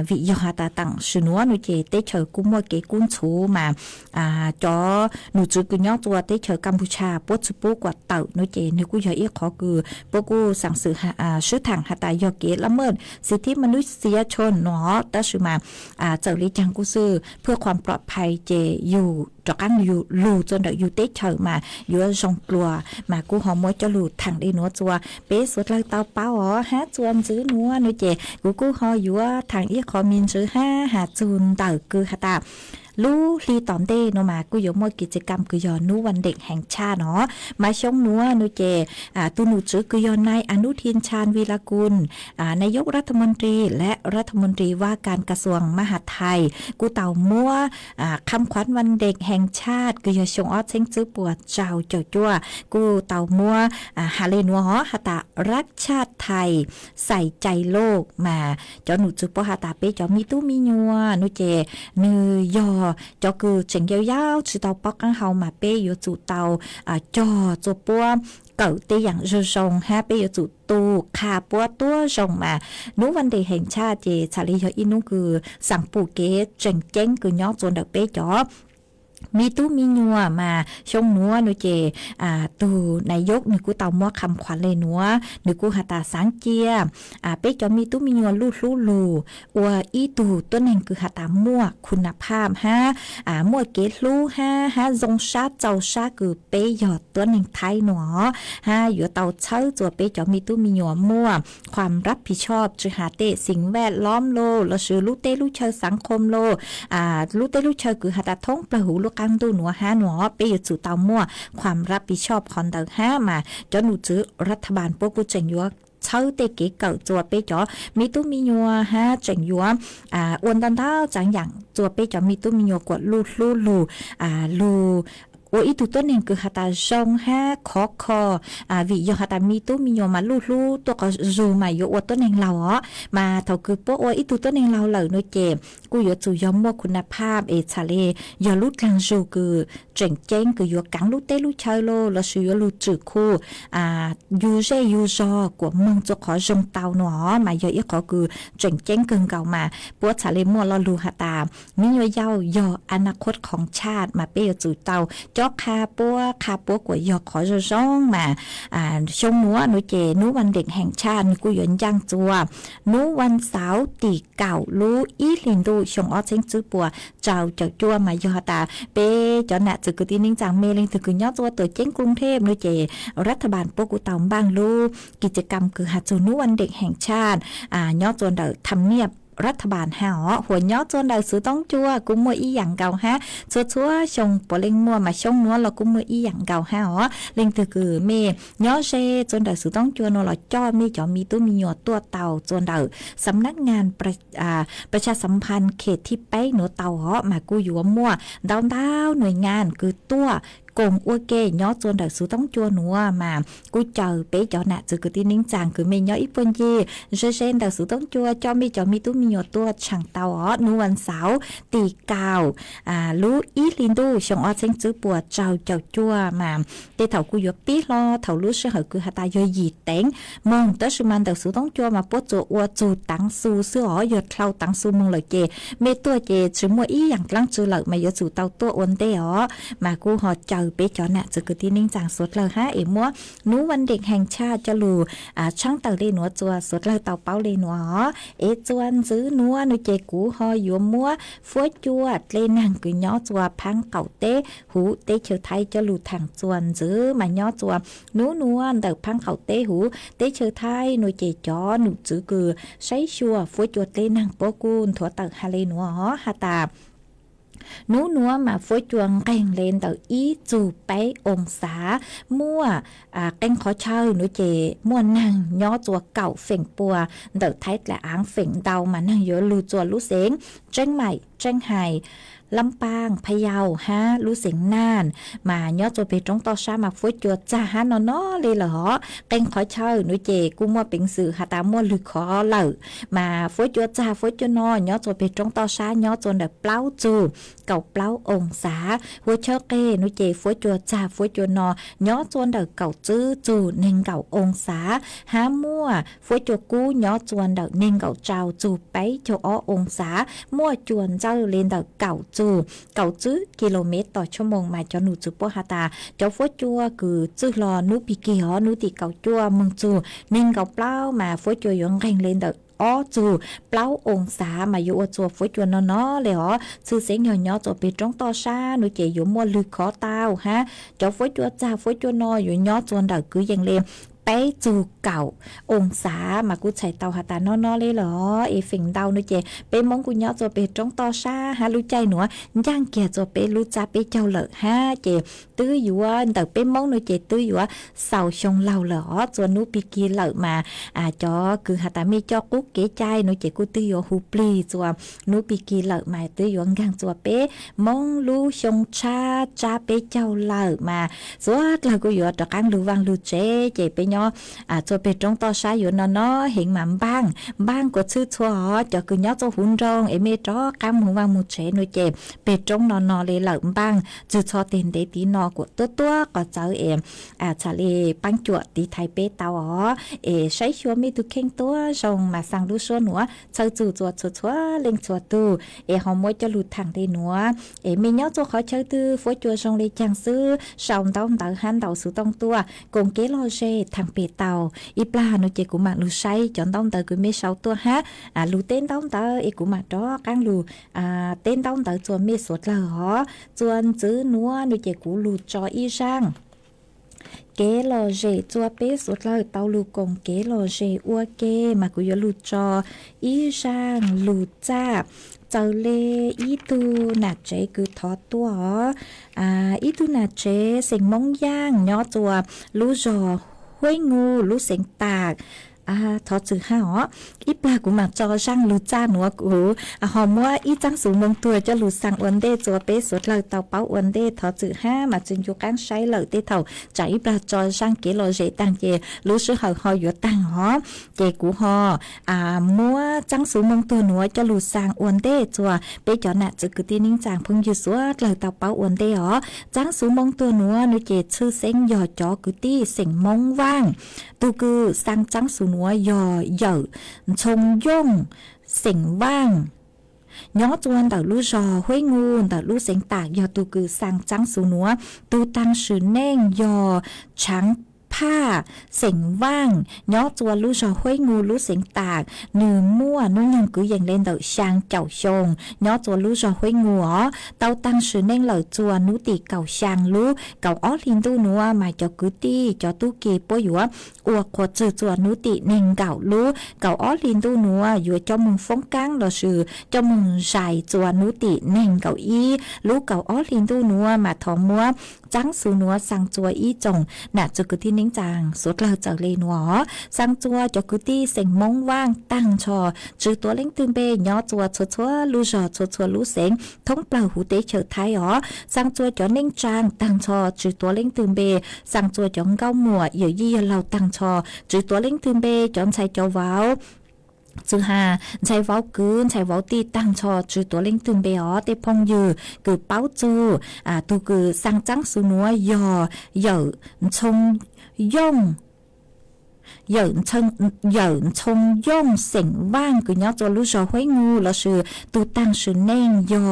วิยอหัตตั้งชื่อนัวนุเจเตเฉอกุมัวเกกุนชูมาจอหนูจือกุย่อจัวเตเฉอกัมพูชาปวดจือปูกว่าเต่านุเจนึกกูยอเอียขอคือปกูสั่งสื่อชื่อทางหัตายอเกละเมิดสิทธิมนุษยชนเนาะแต่ชื่อมาเจ้าลิจังกูซื้อเพื่อความปลอดภัยเจอยู่จอกันอยู่ลูจนเดอยู่เตเฉอมาอยู่จงกลัวมากูหอมมวยจะลูทางได้หนัวจัวเป๊ะสุดเลยเตาเป้าอ๋อฮะจวนซื้อนัวนุเจกูหออยู่ทางเอียขอมินซื้อห้าหาจูนเต่าคือหัตาลูลีตอนเต้เนาะมากูยกมวยกิจกรรมกูยอนูวันเด็กแห่งชาติเนาะมาชงนัวนุเจตูนูจื้อกูยอนายอนุทินชาญวีรกุลนายกรัฐมนตรีและรัฐมนตรีว่าการกระทรวงมหาดไทยกูเต่ามัวคำขวัญวันเด็กแห่งชาติกูยอชงออดเซ็งจื้อปวดเจ้าจ่อจั่วกูเต่ามัวฮาเลนัวฮอฮาตารักชาติไทยใส่ใจโลกมาจอหนูจื้อปอฮาตาเปจอมีตู้มีนัวนุเจเนยอcho cứ chỉnh giao giao chỉ tàu bắc ăn hậu mà bé yếu chủ tàu cho bua cậu tê dạng rơi rồng ha bé yếu chủ tu khá bua tua rồng mà nú vấn đề hành cha thì trả lý cho in nú cứสั่งปูเก๋chỉnh chén cứ nhó cho được bé chóมีตู้มีนัวมาชงนัวนุเจตูนายกนึกูเต่ามัวคำขวัญเลยนัวนึกูหาตาสังเจียเป๊กจะมีตู้มีนัวลูอัวอีตูตัวหนึ่งคือหาตามัวคุณภาพฮะมัวเกลูฮะจงชาเจ้าชาคือเป๊ยหยอดตัวหนึ่งไทยหนอฮะอยู่เต่าเช่าจัวเป๊กจะมีตู้มีนัวมัวความรับผิดชอบจือหาเตสิ่งแวดล้อมโลแล้วชื่อลูเตลูเชอสังคมโลลูเตลูเชอคือหาตาท้องปลาหูลูกกันดูหนัวห้าหนัวไปอยู่สู่เตามั่วความรับผิดชอบคอนเตอร์ห้ามาจนหนูจื้อรัฐบาลพวกกูเจงยัวเช thâu tê kế cậu chùa bê chó mi tu mi nhua ha chẳng yúa uốn đan thao chẳng dạng chùa bê chó mi tu mi nhua của lu lu ít tu tốt nên cứ hạt ta rong ha khó vì do hạt ta mi tu mi nhô mà lu tôi có dù mà yo tốt nên lâu á mà thầu cứ bố ít tu tốt nên lâu lời nói chèกูyo chủยอมว่าคุณภาพชาเลยอลุดลังจูคือเจ๋งเจ้งคือyoกังลุเตลุเชโลแล้วสิyoลุจือคู่ยูเจยูจอกว่ามึงจะขอจงเตาหนอมายออีขอคือเจ๋งเจ้งเกินเก่ามาปัวชาเลมัวเราลูหาตามิโยเย้ายออนาคตของชาติมาเปยจูเตาจอกคาปัวกว่ายอขอจะร้องมาชงมัวหนูเจนูวันเด็กแห่งชาติกูยนย่างจัวนูวันเสาร์ตีเก่ารู้อีลินดูชงอ้อเชงจื้อปัวเจ้าจัวมายอตาเปจอนะจือกุตินิ่งจางเมลิงถือคือยอตัวตัวเจ้งกรุงเทพหนูเจรัฐบาลปกุตาบ้างรู้กิจกรรมคือหาจูนูวันเด็กแห่งชาติยอจวนเดอทำเนียบรัฐบาลหาหัวยอจนได้ซื้อต้องจัวกุ้มมืออีหยังเก่าฮะชัวชงปอเล็งมัวมาชงนัวเรากุ้มมืออีหยังเก่าฮะเล็งถือคือเมยอเชจนได้ซื้อต้องจัวนัวเราจ้อมีจอมีตู้มีหยดตัวเต่าจนได้สำนักงานประชาสัมพันธ์เขตที่ไปหนูเต่ามากูอยู่มั่วดาวหน่วยงานคือตัวกงอ้วเกยอจนได้ซื้อต้องจัวนัวมากูเจอเป๊ะจอหน้าจือคือที่นิ่งจางคือเมยออีปนยีเชนได้ซื้อต้องจัวจอมีตู้มีหยดตัวช่างเตานูวันเสาร์ตีเก้ารู้อีลินดูชงอ้อเชงจื้อปัวเจ้าจัวมาเตเถากูยปีรอเถารู้เชื่อเหอคือหาตายยีเต็งมองแต่สุมันได้ซื้อต้องจัวมาปวดจัวอ้วจูตังซูเสื้อหยดเข้าตังซูมงเลยเจเมตัวเจชื่อมัวอีอย่างกลางจือเลยมาหยดจูเตาตัวอ้วนเต๋อมากูหอเจ้าเป๊ะจอน่ะจะคือที่นิ่งจางสดเลยฮะเอ๋มัวนูวันเด็กแห่งชาติจะรู้ช่างเต่าเลนัวจัวสดเลยเต่าเป้าเลนัวจวนซื้อนัวนูเจกูหอยัวมัวฟัวจัวเลนังคือย่อจัวพังเก่าเต้หูเต้เชียวไทยจะรู้ทางจวนซื้อมาย่อจัวนูนัวเต่าพังเก่าเต้หูเต้เชียวไทยนูเจจอหนูซื้อคือใช้ชัวฟัวจัวเลนังโปกุนถั่วเต่าฮาเลนัวฮาตานูนัวมาฝอยจวงแกงเลนเต่าอีจูไปองศามั่วแกงขอเช่าหนูเจมั่วนั่งย่อจัวเก่าเฝ่งปัวเต่าไทยและอ้างเฝ่งเดามานั่งเยอะลูจัวลูเสงเจ้งใหม่เจ้งไห่ลำปางพะเยาฮะรู้เสียงน่านมาย่อจัวไปตรงต่อชามาฝอยจัวจ้าฮะนอเลยเหรอแกงขอเช่าหนูเจกูมั่วเป็นสื่อหาตามั่วลือขอเหล่ามาฝอยจัวจ้าฝอยจัวนอย่อจัวไปตรงต่อชาย่อจัวเด็กเปล่าจูเก่าเปล่าองศาหัวเชิงเกนุเจฝวยจัวจ่าฝวยจัวนอย่อจวนเด็กเก่าจื้อจูเน่งเก่าองศาหามั่วฝวยจัวกู้ย่อจวนเด็กเน่งเก่าเจ้าจูไปเจ้าอ้อองศามั่วจวนเจ้าเลนเด็กเก่าจูเก่าจื้อกิโลเมตรต่อชั่วโมงมาจอหนูจูปหาตาเจ้าฝวยจัวคือจื้อรอนุปีกี่หอนุติเก่าจัวมึงจูเน่งเก่าเปล่ามาฝวยจัวยงแรงเลนเด็กอ้อจูเปล่าองศามาอยู่จัวฝวยจัวนอเลยอ๋อซื้อเสียงหย่อจัวไปตรงต่อชาหนูเจอยู่มัวลึกขอเต้าฮะเจ้าฝวยจัวจ่าฝวยจัวนอยู่ย่อจวนเด็กคือยังเลมไปจูเก่าองศามากูใช้เตาหาตานอเลยเหรอฝิ่งเดาหนูเจไปมองกูย่อจัวไปตรงต่อชาฮะรู้ใจหนูย่างเกียจัวไปรู้จ่าไปเจ้าเหลอฮะเจตื้ออยู่ว่าเด็กไปมองหนูเจตื้ออยู่ว่าเสาชงเหล่าเหรอจวนนูปีกีเหลอมาจอคือหาตามีจอกุ๊กเก๋ใจหนูเจกูตื้ออยู่ฮูปลีจัวนูปีกีเหลอมาตื้ออยู่กลางจัวเป๊มองรู้ชงชาจ้าไปเจ้าเหลอมาสวดเรากูอยู่ตะกังรู้วังรู้เจไปย่อจัวไปตรงต่อชาอยู่นอเห็นหม่ำบ้างกดชื่อชัวจะคือย่อจัวหุ่นรองเมจอกำหัวมุเชหนูเจไปตรงนอเลยเหลอบ้างจืดชอเต็นเดตีนอกดตัวก็เจอชาเลปังจัวตีไทยเปเตาใช้ชัวมีตุเข่งตัวส่งมาสั่งดูชัวหนัวเชิญจู่จัวชัวเล็งชัวตูหอมมวยจะหลุดทางได้หนัวมีย่อจัวขอเชิญตื้อฝอยจัวส่งเลยจังซื้อสาวต้องเตาหันเตาสูต้องตัวกงเกลโเชทางเปเตาอีปลาโนเจกุมาลูใช้จอนต้องเตาคือไม่เสาตัวฮะลูเต้นต้องเตากุมาดอกังลูเต้นต้องเตาจัวไม่สดเลยหรอจวนซื้อนัวโนเจกูลูจออีช่างเกลอเจจัวเปสุดเลยเตาลูกงเกลอเจอัวเกมากุยลูจออีช่างลูจ้าเจอเลอีตูหนักเจคือทอตัวอีตูหนักเจเสียงมงย่างย่อจัวลูจอห้วยงูลูเสียงตาก ทอจือห้าอ๋ออีปลากูมาจอช่างรู้จ้าหนัวกูหอมว่าอีจังสูงมงตัวจะรู้สั่งอวนเดจัวเป๊สดเลยเตาเป้าอวนเดทอจือห้ามาจึงอยู่กลางใช้เลยเตเท่าใจอีปลาจอช่างเกลอเจตังเจรู้สึกหอยอยู่ตังหอเจกูหอมัวจังสูงมงตัวหนัวจะรู้สั่งอวนเดจัวเป๊จอน่ะจะคือที่นิ่งจางพึ่งอยู่สวดเลยเตาเป้าอวนเดอ๋อจังสูงมงตัวหนัวนุเจชื่อเซ็งยอจอคือที่เสียงมงว่างตูคือสั่งจังสูงหนัวยอเหย่ชงย่งเสียงว่างย้อจวนแต่ลู่จอห้วยงูแต่ลู่เสียงตากยอตูคือสั่งจังสูหนัวตูตังสือเน่งยอช้างผ้าเสียงว่างย้อจวนลู่จอห้วยงูลู่เสียงตากหนือมั่วนุ่งยังcứอย่างเล่นแต่ช่างเจ้าชงย้อจวนลู่จอห้วยงูอ๋อเตาตังสือเน่งเหล่าจวนนุติเก่าช่างลู่เก่าอ้อลินตู้นัวมาจอcứตีจอตู้เก็บป่วยอยู่อวกขวดจืดจวนนุติเน่งเก่าลู่เก่าอ้อลินตู้นัวอยู่เจ้ามึงฟงกังเราสื่อเจ้ามึงใส่จวนนุติเน่งเก่าอีลู่เก่าอ้อลินตู้นัวมาทองมัวจังสูนัวสั่งจัวอีจงน่ะจะคือที่นิ่งจางสุดเราเจ้าเลนัวสั่งจัวจะคือที่เสียงมงว่างตั้งชอจือตัวเล่งตื่นเบยย้อจัวชัวลู่จอชัวลู่เสียงท้องเปล่าหูเตเฉิดไทยอ๋อสั่งจัวจะนิ่งจางตั้งชอจือตัวเล่งตื่นเบยสั่งจัวจะเก้าหมัวเยี่ยยี่เราตั้งชอจือตัวเล่งตื่นเบยจอนใช้เจ้าว้าวจือหาใช้เว้ากืนใช้เว้าตีตั้งชอจือตัวเล่งตึงเบอเตพงยือคือเป้าจูตูคือสังจังสุนัวยอเหย่ชงย่งเหยินชงย่งเสียงว่างคือย้อตัวลู่จอห้วยงูเราชื่อตูตั้งชื่อเน่งยอ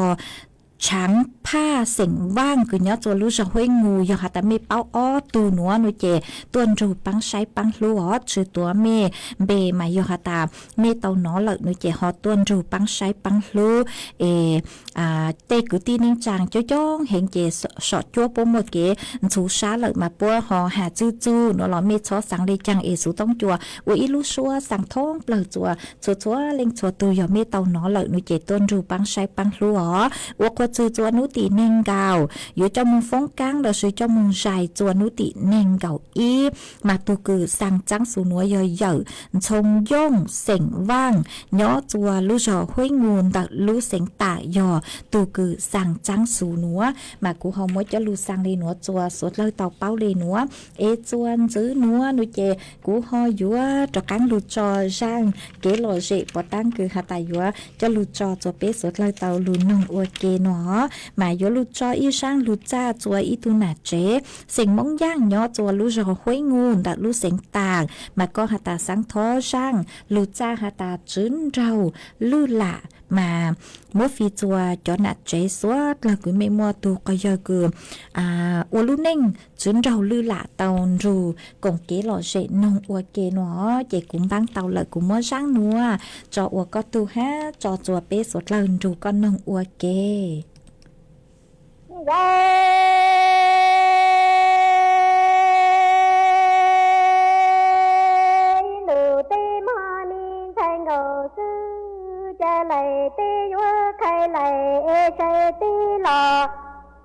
ช้างผ้าเสียงว่างคือย้อตัวลู่จอห้วยงูยอหาแต่ไม่เป้าอ้อตูหนัวนุเจตัวรูปังใช้ปังลัวชื่อตัวเมเบมายอหาตาเมเตาหนอเหล่านุเจหอตัวรูปังใช้ปังลัวเตกุตีนิ่งจางจ้องเห็นเจสอดจั่วปมเกสูช้าเหล่ามาปัวหอหาจูหนอหล่อเมชอสังเลยจังสูต้องจัวอุยลู่ชัวสังท้องเปล่าจัวชัวเล็งชัวตัวยอเมเตาหนอเหล่านุเจต้นรูปังใช้ปังลัววัวจือจวนนุติเน่งเก่าอยู่เจ้ามึงฟงกังเราซื้อเจ้ามึงใส่จวนนุติเน่งเก่าอีมาตูคือสั่งจังสูนัวย่อยชงย่งเสียงว่างย้อจัวลู่จอห้วยงูนตักลู่เสียงตายอตูคือสั่งจังสูนัวมากูหอมว่าจะลู่สั่งเลยนัวจัวสดเลยเตาเป้าเลยนัวจวนจื้อนัวนุเจกูหอยัวจอกังลู่จอช่างเกลอเจปอตั้งคือหาตายัวจะลู่จอจัวเป๊สดเลยเตาลู่นงอวเกนหมายยลูจออีช่างลูจ้าจัวอีตุนาเจเสียงมงย่างย่อจัวลูจอห้วยงูดัดลูเสียงต่างมาก็หาตาสังท้อช่างลูจ้าหาตาจื้นเราลูละมามัวฟีจัวจอนัดเจสวดแล้วก็ไม่มัวตูก็ยอคืออวลูเน่งจื้นเราลูละเตารูกงเกหล่อเจนงอวเกหนอเจกุมบังเตาเลยกุมมัวช่างนัวจออวก็ตูฮะจอจัวเป๊สดเลยรูก็นงอวเก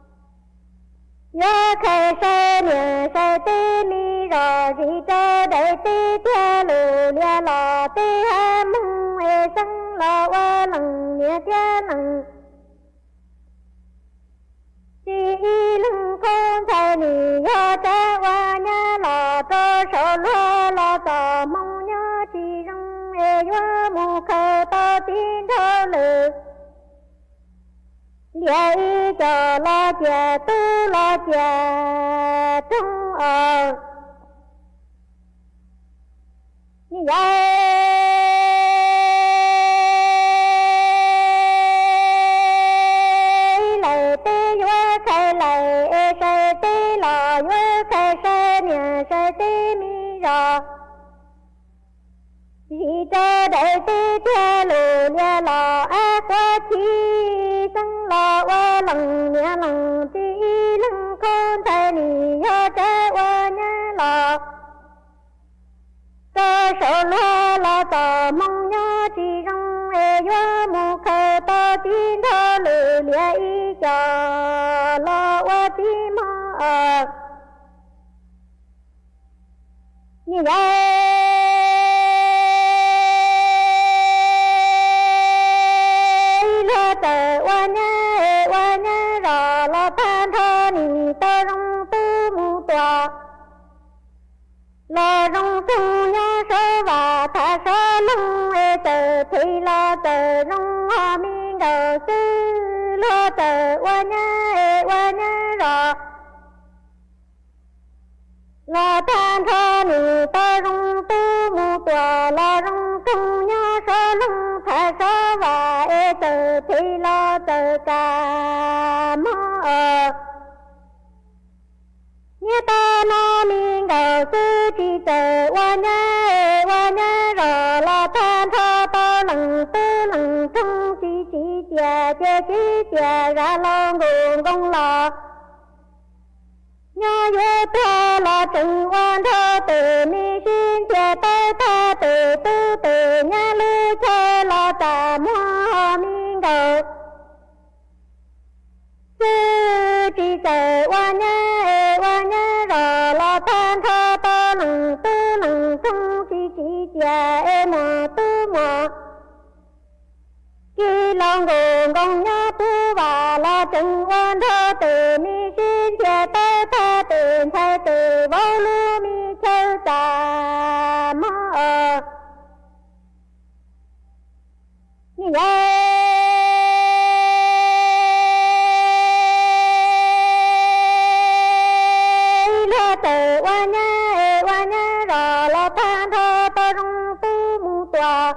นี่ lo rong tung nhớ sơ và thả sơ lung ê tờ thì lo tờ rong hoa mi đầu sư lo tờ qua nhớ rõ lo than thơ nì tờ rong tu mu tòa lo rong tung nhớ sơ lung thả sơ và ê tờ thì lo tờ ca mơ như ta nó mình đầu sư chỉ tờ qua nhớ rõ là than thơ to lần tư lần trung chỉ chè ra lo nguồn công lò nhớ vô thơ là trừng quan thơ từ mi xin chè tơ thơ từ tư từ nhớ lưu thơ là tà mua mình đầu sư chỉ tờ qua nhớ rõ là than thơ to lần tư lần trung chỉ chè mò tư mò khi lo nguồn công nhớ tu và lo trừng quan thơ từ mi xin chè tơ thơ từ thay từ vô lưu mi chơi tà mơ như vậy lo từ qua nhớ rõ lo than thơ to rung tu mu tòa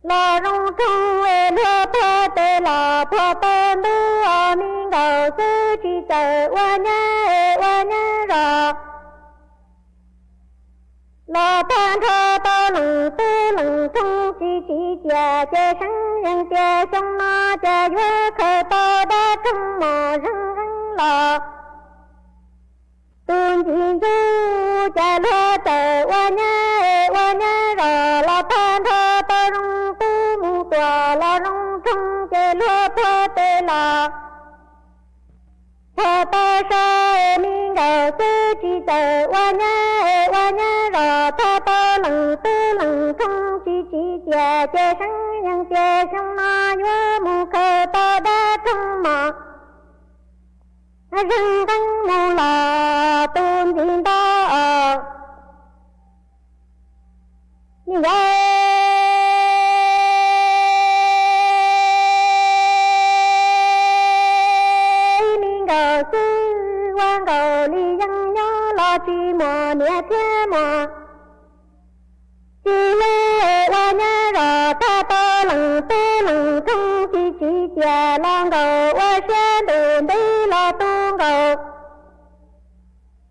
lo rung tung ê lo thơ tê lo thơ tê đưa mình đầu sư chỉ tờ qua nhớ rõ lo than thơ to lần tư lần tung chỉ chè sáng nhân chè trong nó chè vô khờ to đã trong mò răng lo tương chỉ du chè lo tờ qua nhớ rõ lo than thơ to rung tư mu tòa lo rung tung chè lo thơ tê lo thơ tơ sơ mình đầu sư chỉ tờ qua nhớ rõ thơ tơ lần tư lần tung chỉ chè sáng nhân chè trong nó vô mu khờ to đã trong mò rừng cánh mù là tôn chính đó như vậy mình cầu sư quan cầu ly dân nhớ lo chi mò nhẹ thế mò chi lê qua nhớ rõ ta to lần tê lần không chỉ chè long cầu qua xe đường đi lo tu cầu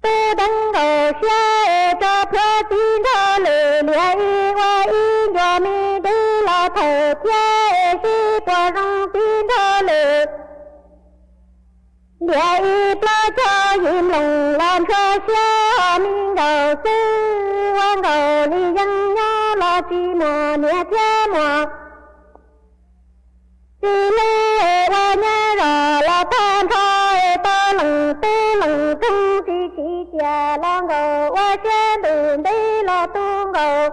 tu đánh cầu xe cho phá chín thơ lệ lệ qua y cho mi đi lo thờ xe si qua rong chín thơ lệ lệ y plá cho im lòng làm cho xe mình đầu sư quan cầu ly dân nhớ lo chi mò nhẹ thế mò chi lê qua nhớ rõ là than thơ to lần tư lần tung chỉ chè long cầu qua xe đường đi lo tu cầu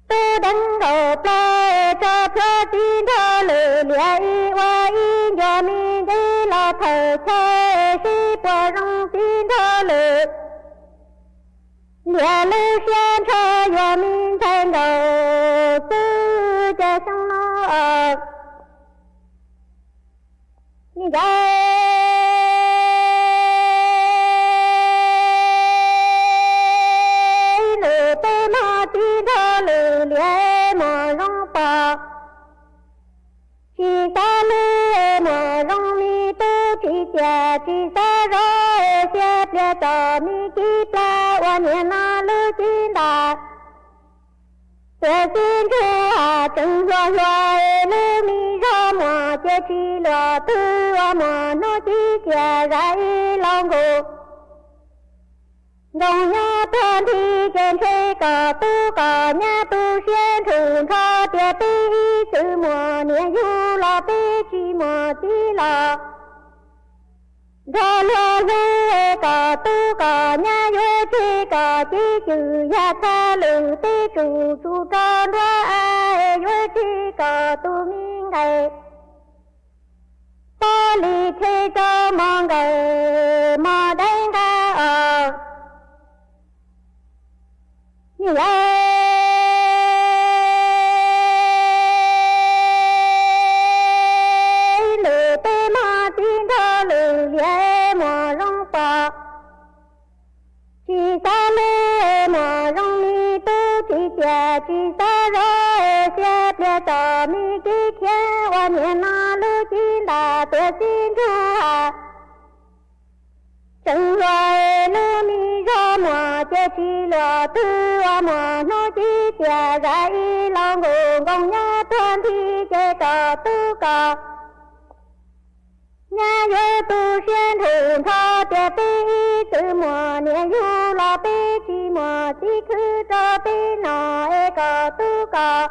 tu đánh cầu plê cho phá chín thơ lệ lệ qua y cho mi đi lo thờ xe si qua rong chín thơ lệ lệ lưu xe thơ cho mi thành đầu tư cho xong nó như vậy lệ tê mò chín thơ lệ lệ mò rong bò chỉ ta lệ mò rong mi tu chỉ chè chỉ ta rồi xe bia tò mi kí pla qua nhẹ na lưu chín đà sẽ xin thưa hà trừng hoa hoa lưu mi ra mò chè chi lò tư mò nó chỉ chè ra y long ngủ đồng nhớ thân thi trên thế cỏ tu cỏ nhớ tu xuyên thường thơ tiệt tí sự mùa niệm du lo tí chi mùa tí lo thơ lô du cỏ tu cỏ nhớ du chi cỏ chi chữ ya tha lử tí chủ tròn ra ai du chi cỏ tu minh ngày ba lì thế cho mong ngày mà đánh ca lẽ mà rong bò chỉ xa lẽ mà rong mi tu chỉ chè chỉ xa rồi xe bia tờ mi kí khé và miền na lưu chín đà tuổi chín ra chẳng rồi lưu mi ra mà chè chỉ lừa tư mà nó chỉ chè ra y lòng ngủ gồng nhá thân thì chè tờ tư cờ nhà yo tu sen hồn tho chè pi tự mùa nhà yo la pi chi mùa chi khứ cho pi nọ e cờ tư cờ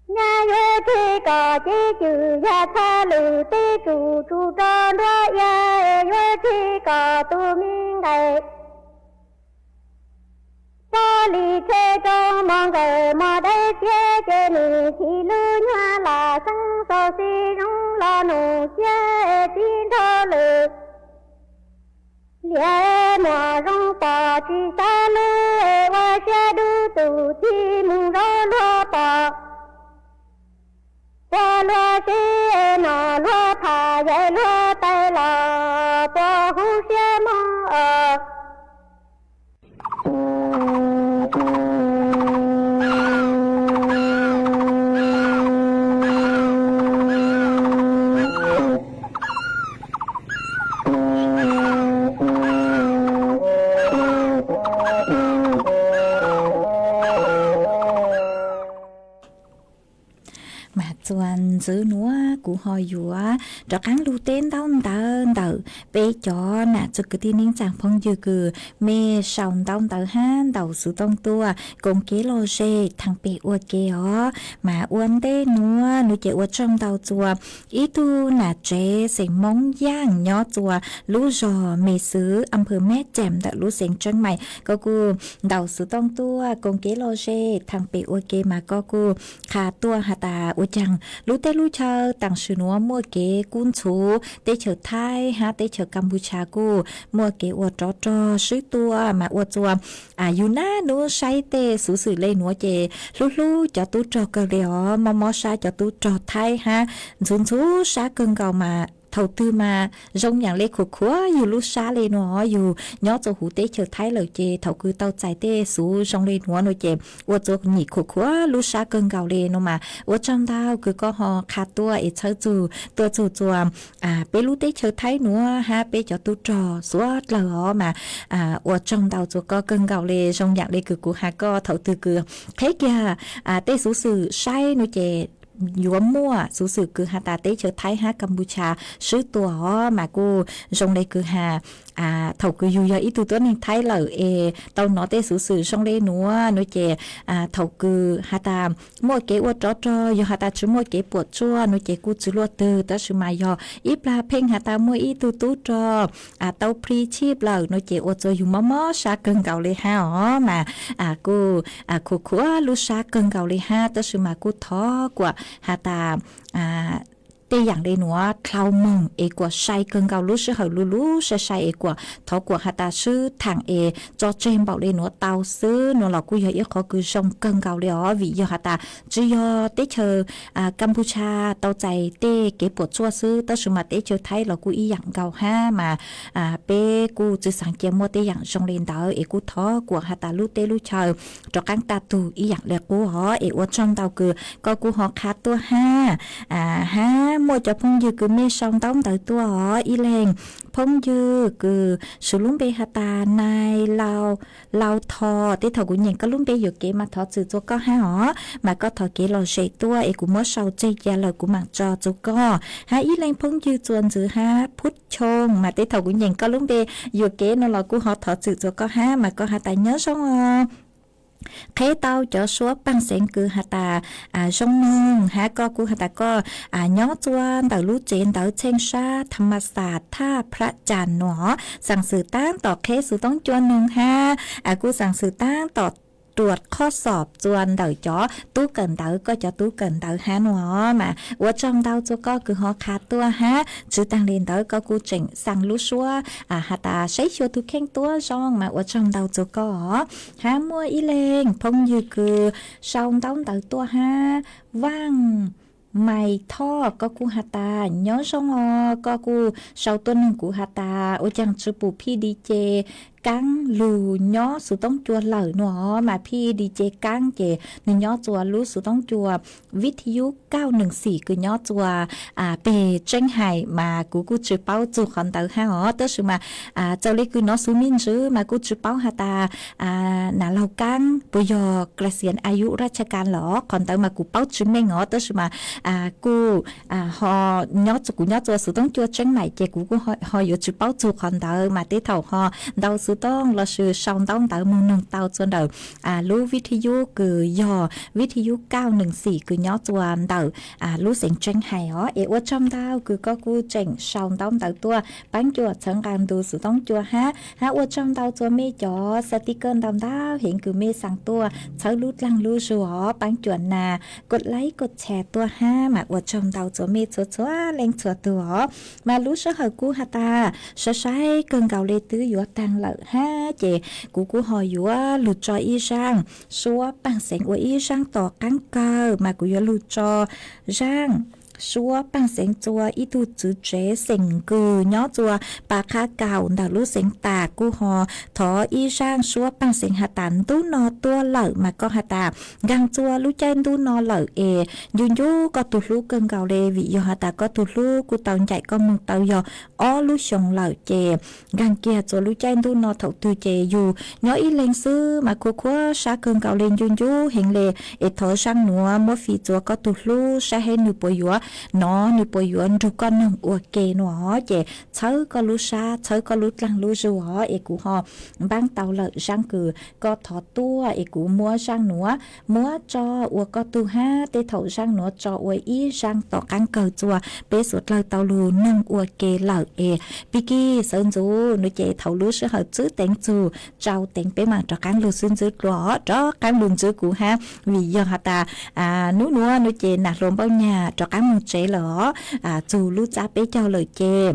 nhà yo thi cờ chi chữ ya tha lử ti chủ chủ tròn ra ya e yo thi cờ tu minh ngày có lý thế cho mong gờ mà đây chia chê nì thì lưu nha là sang sao si rong la nụ chia tin thơ lử lẽ mà rong bò chỉ xa lư và xe đu tù chi mùng rô lô bò bò lô si nọ lô thả dạy lô tay lò bò hú xe mong Chuan giữ núa của hồi dùa cho cán lưu tên tao tờ bê cho nè cho cái tin những chàng phong dư cử mê sòng tao tờ ha đầu sự tông tua cùng kế lô dê thằng bê uất kê ó mà uốn tê núa núi chế uất trong tàu chùa ý tu nà chế sẽ mong giang nhỏ chùa lũ giò mê xứ âm phơ mét chèm tại lũ xén chân mày có cô đầu sự tông tua cùng kế lô dê thằng bê uất kê mà có cô khá tua hà tà uất chẳng lũ tê lũ chờ tặng sự núa mua kế cún chú tê chờ Thái ha tê chờ Campuchia cô mua kế uất trò trò sứ tua mà uất chùa yu na núa say tê sử sự lên núa chê lũ lũ cho tú trò cờ đèo mò sa cho tú trò Thái ha dùn chú sa cơn gạo mà thầu tư mà rongอย่างเล็กขวอยู่ลูกซาเลยเนาะอยู่ย้อจะหูเตเชิดไทยเลยเจเท่าคือเต้าใจเตสูรองเลยหัวเนาะเจว่าจะหนีขวลูกซาเกินเก่าเลยเนาะมาว่าจำดาวคือก็ฮอคาตัวเอเชิดจูตัวจูจวมเปลูเตเชิดไทยเนาะฮะเปจอตุจอสวดเลยมาว่าจำดาวจูก็เกินเก่าเลยรองอย่างเลยคือกูฮะก็เท่าตือคือเทกยาเตสูสื่อใช่เนาะเจยัวมั่วสูสื่อคือฮาตาเตเชิดไทยฮะกัมพูชาซื้อตัวมากูจงเลยคือฮาเท่าคืออยู่ยาอีตัวนึงไทยเหล่าเต้าเนาะเตสูสื่อจงเลยนัวน้อยเจเท่าคือฮาตามั่วเกอวดจออยู่ฮาตาชื่อมั่วเกปวดจั่วน้อยเจกูจือลวดตือแต่ชื่อมายออีปลาเพ่งฮาตามั่วอีตัวตู้จอเต้าพรีชีพเหล่าน้อยเจอวดจออยู่มอชาเกินเก่าเลยฮะมากูขัวลูชาเกินเก่าเลยฮะแต่ชื่อมากูท้อกว่าฮาตาเตอย่างเลยหนัวคลาวมึงเอกว่าใช้เกินเก่ารู้สึกเหรอรู้ใช้เอกว่าทอกว่าฮาตาซื้อทางจอเจมบอกเลยหนัวเตาซื้อหนัวเรากูอยากเขาคือส่งเกินเก่าเลยอ๋อวิยฮาตาจียอเตเชอกัมพูชาเตาใจเตเก็บปวดชั่วซื้อแต่สมัยเตเชอไทยเรากูอีอย่างเก่าห้ามาเป้กูจะสังเกตมัวเตอย่างส่งเลนเตาเอกูทอกว่าฮาตาลูเตลูเชอจอกังตาตูอีอย่างเลยกูอ๋อเอว่าช่องเตาคือก็กูหอคาตัวห้ามัวจะพงยืคือไม่ช่องต้องแต่ตัวอ๋ออีเลงพงยืคือสุลุ่มเบฮาตานายเราทอที่ถอกุญแจก็ลุ่มเบอยู่เกมาทอจืดตัวก็ห้าอ๋อมาก็ทอเกเราเฉยตัวเอกูมัวเศร้าใจยาเลยกูหมักจอจุก็หาอีเลงพงยืจวนจือห้าพุทธชงมาที่ถอกุญแจก็ลุ่มเบอยู่เกนั่นเรากูหอทอจืดตัวก็ห้ามาก็หาแต่เนื้อช่องอ๋อthế tao cho số bằng sen cứ hạt ta sông nương há có cứ hạt ta có nhớ chuan tao lú trên tao chen saธรรมศาสตร์ท่าพระจันทร์หนอสั่งสื่อตั้งต่อเคสต้องจวนหนึ่งห้ากูสั่งสื่อตั้งต่อตรวจข้อสอบจวนเดาจ้อตู้เกินเดาก็จะตู้เกินเดาฮะหนอมาว่าจำเดาจ้ก็คือหอคาตัวฮะชื่อตังเรียนเดาก็กูเจ๋งสั่งรู้ชัวหาตาใช้ชัวทุกแข่งตัวช่องมาว่าจำเดาจ้ก็ฮะมัวอีเลงพงยืคือช่องเดาตัวฮะว่าง ไม่ท่อก็กูฮาตาย้อนซองก็กูเสาตัวหนึ่งกูฮาตาโอจังจูปูพี่ดีเจกังลูย้อสุต้องจัวเหล่าหนอมาพี่ดีเจกังเจหนึ่งย้อจัวรู้สุต้องจัววิทยุ914คือย้อจัวเปเจ้งไห่มากูจือเป้าจูคอนเตอร์ฮะเตอร์สุมาเจ้าเล็กคือน้อซูมินซื้อมากูจือเป้าฮาตาหนาเรากังปยเกษียณอายุราชการหรอคอนเตอร์มากูเป้าจือแม่งเตอร์สุมากูฮอย้อจุกูย้อจัวสุต้องจัวเจ้งใหม่เจกูฮออยู่จือเป้าจูคอนเตอร์มาเตเท่าฮอเดาสุต้องเราชื่อช่องต้องเตามือหนึ่งเตาจนเดารู้วิทยุคือยอวิทยุ914คือย้อจวนเดารู้เสียงเจ้งไห่ว่าช่องเตาคือก็กูเจ๋งช่องต้องเตาตัวปั้นจัวฉันการดูสุต้องจัวฮะว่าช่องเตาจัวไม่จอสติกเกอร์เตาเห็นคือไม่สั่งตัวเชิญรู้ลังรู้ชัวปั้นจวนนากดไลค์กดแชร์ตัวห้ามาว่าช่องเตาจัวไม่ชัวเล็งชัวตัวมารู้เชื่อกูฮาตาใช้เกินเก่าเลยตื้ออยู่ตังเหล่าเจกูหอยอยู่ว่าหลุดจออีช่างชัวปังเสียงว่าอีช่างต่อกังเกอมากูอยู่หลุดจอช่างชัวปังเสียงจัวอีตูจื้อเจเสียงกือย้อจัวปากคาเก่าดารู้เสียงตากูหอถออีช่างชัวปังเสียงหาตันตู้นอตัวเหล่ามาก็หาตากังจัวรู้ใจตู้นอเหล่ายุนยูก็ตุลูเกินเก่าเลวิยหาตาก็ตุลูกูเตาใหญ่ก็มึงเตายอรู้ชงเหล่าเจกังเกียจัวรู้ใจตู้นอเถาตือเจอยู่ย้ออีเลงซื้อมาคัวชาเกินเก่าเลยุนยูเห็นเลถอช่างหนัวมัวฟีจัวก็ตุลูใช้ให้หนูปยัวnó như bây giờ chúng con nông uổng kê nó chứ cháu có lúc xa cháu có lúc lăng lúc rùa ấy cũng họ bán tàu lợi sang cử có thọ tua ấy cũng mua sang nữa mua cho uổng có tu ha để thầu sang nữa cho uổng ý sang tỏ căng cờ chùa bé suốt lời tàu lù nông uổng kê lợi bị kia sơn dù nó chế thầu lúc sẽ hợp chữ tiếng chù trao tiếng bé mà cho căng lù xin chữ rõ cho căng lùn chữ cũng ha vì giờ họ ta nú nữa nó chế nạt lùn bao nhà cho căng một chế lỡ dù lúc giá bé cho lời chê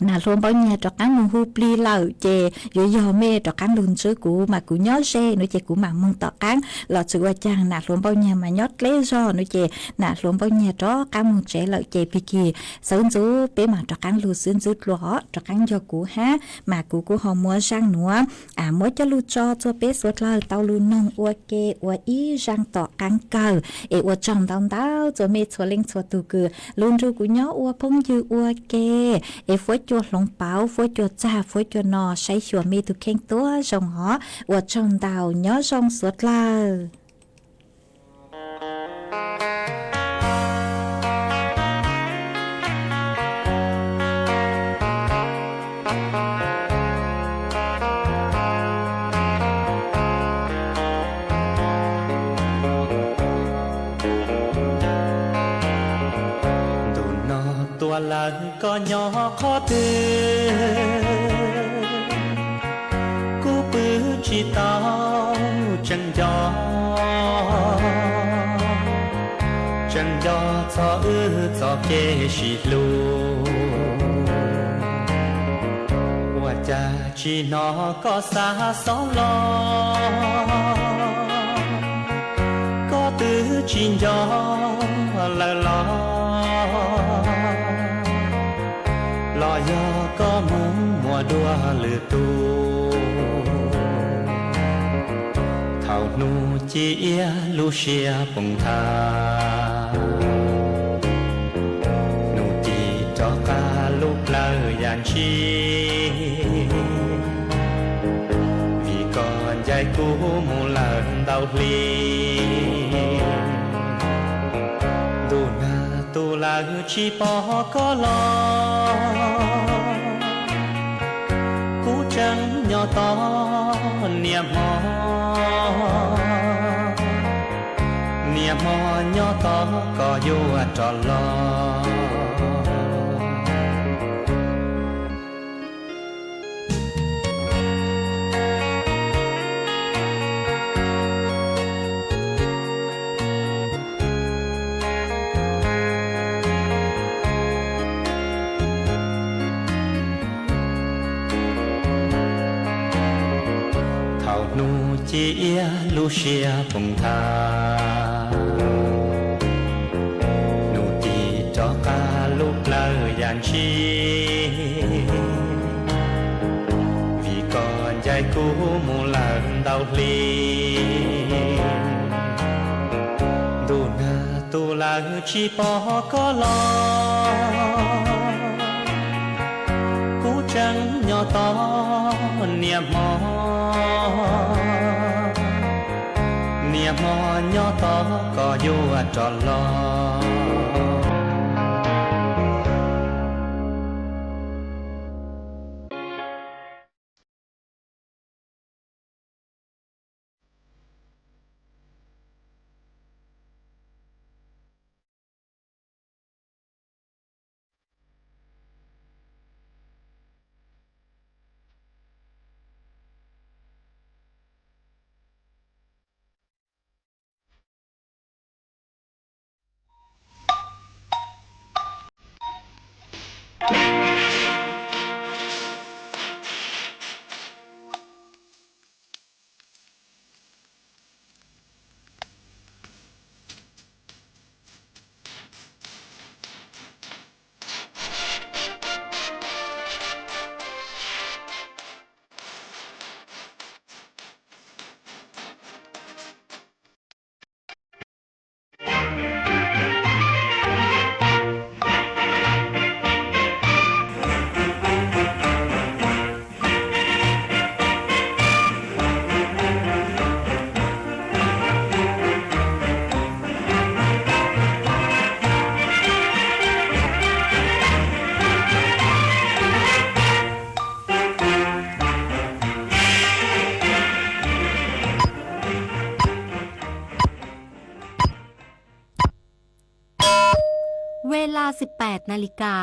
nà luôn bao nhiêu cho cán mùng húp li lợ chè rồi giờ mê cho cán lùn sữa cũ mà cũ nhót xe nó chè cũ mà mừng tọ cán lọ sự qua chàng nà luôn bao nhiêu mà nhót lấy do nó chè nà luôn bao nhiêu cho cán mùng chè lợ chè pi kì sớm chú bé mà cho cán lùn sữa rút lọ cho cán do cũ ha mà cũ họ mua sang nữa mua cho lùn cho bé suốt lợ tao lùn nông ua kê ua ý sang tọ cán cờ ua trong tao tao cho mê cho linh cho tù cừ lùn ru cũ nhót ua phong dư ua kê phối chua lông báo phối chua cha phối chua nò say chua mi tu khen tua rồng hó và trong đào nhớ rong suốt la là có nhỏ khó tư cú bứ chỉ tao chẳng gió cho cho kê chỉ lu và cha chỉ nó có xa xó lo có tư chỉ gió là lo lo do có muốn mùa đua lừa tu thảo nu chỉ lu xia bông tha nu chỉ cho cả lúc lơ dàn chi vì còn dài cũ mù lần đau ly tu là chỉ bỏ có lo cú trắng nhỏ to niềm mò nhỏ to có vô trò lo chỉ lu xia bông tha chi vì còn dài cũ mù lần đau ly đủ na tu là chi bỏ có lo cú trắng nhỏ to niệm mò nhỏ to có vô tròn loเวลา 18 นาฬิกา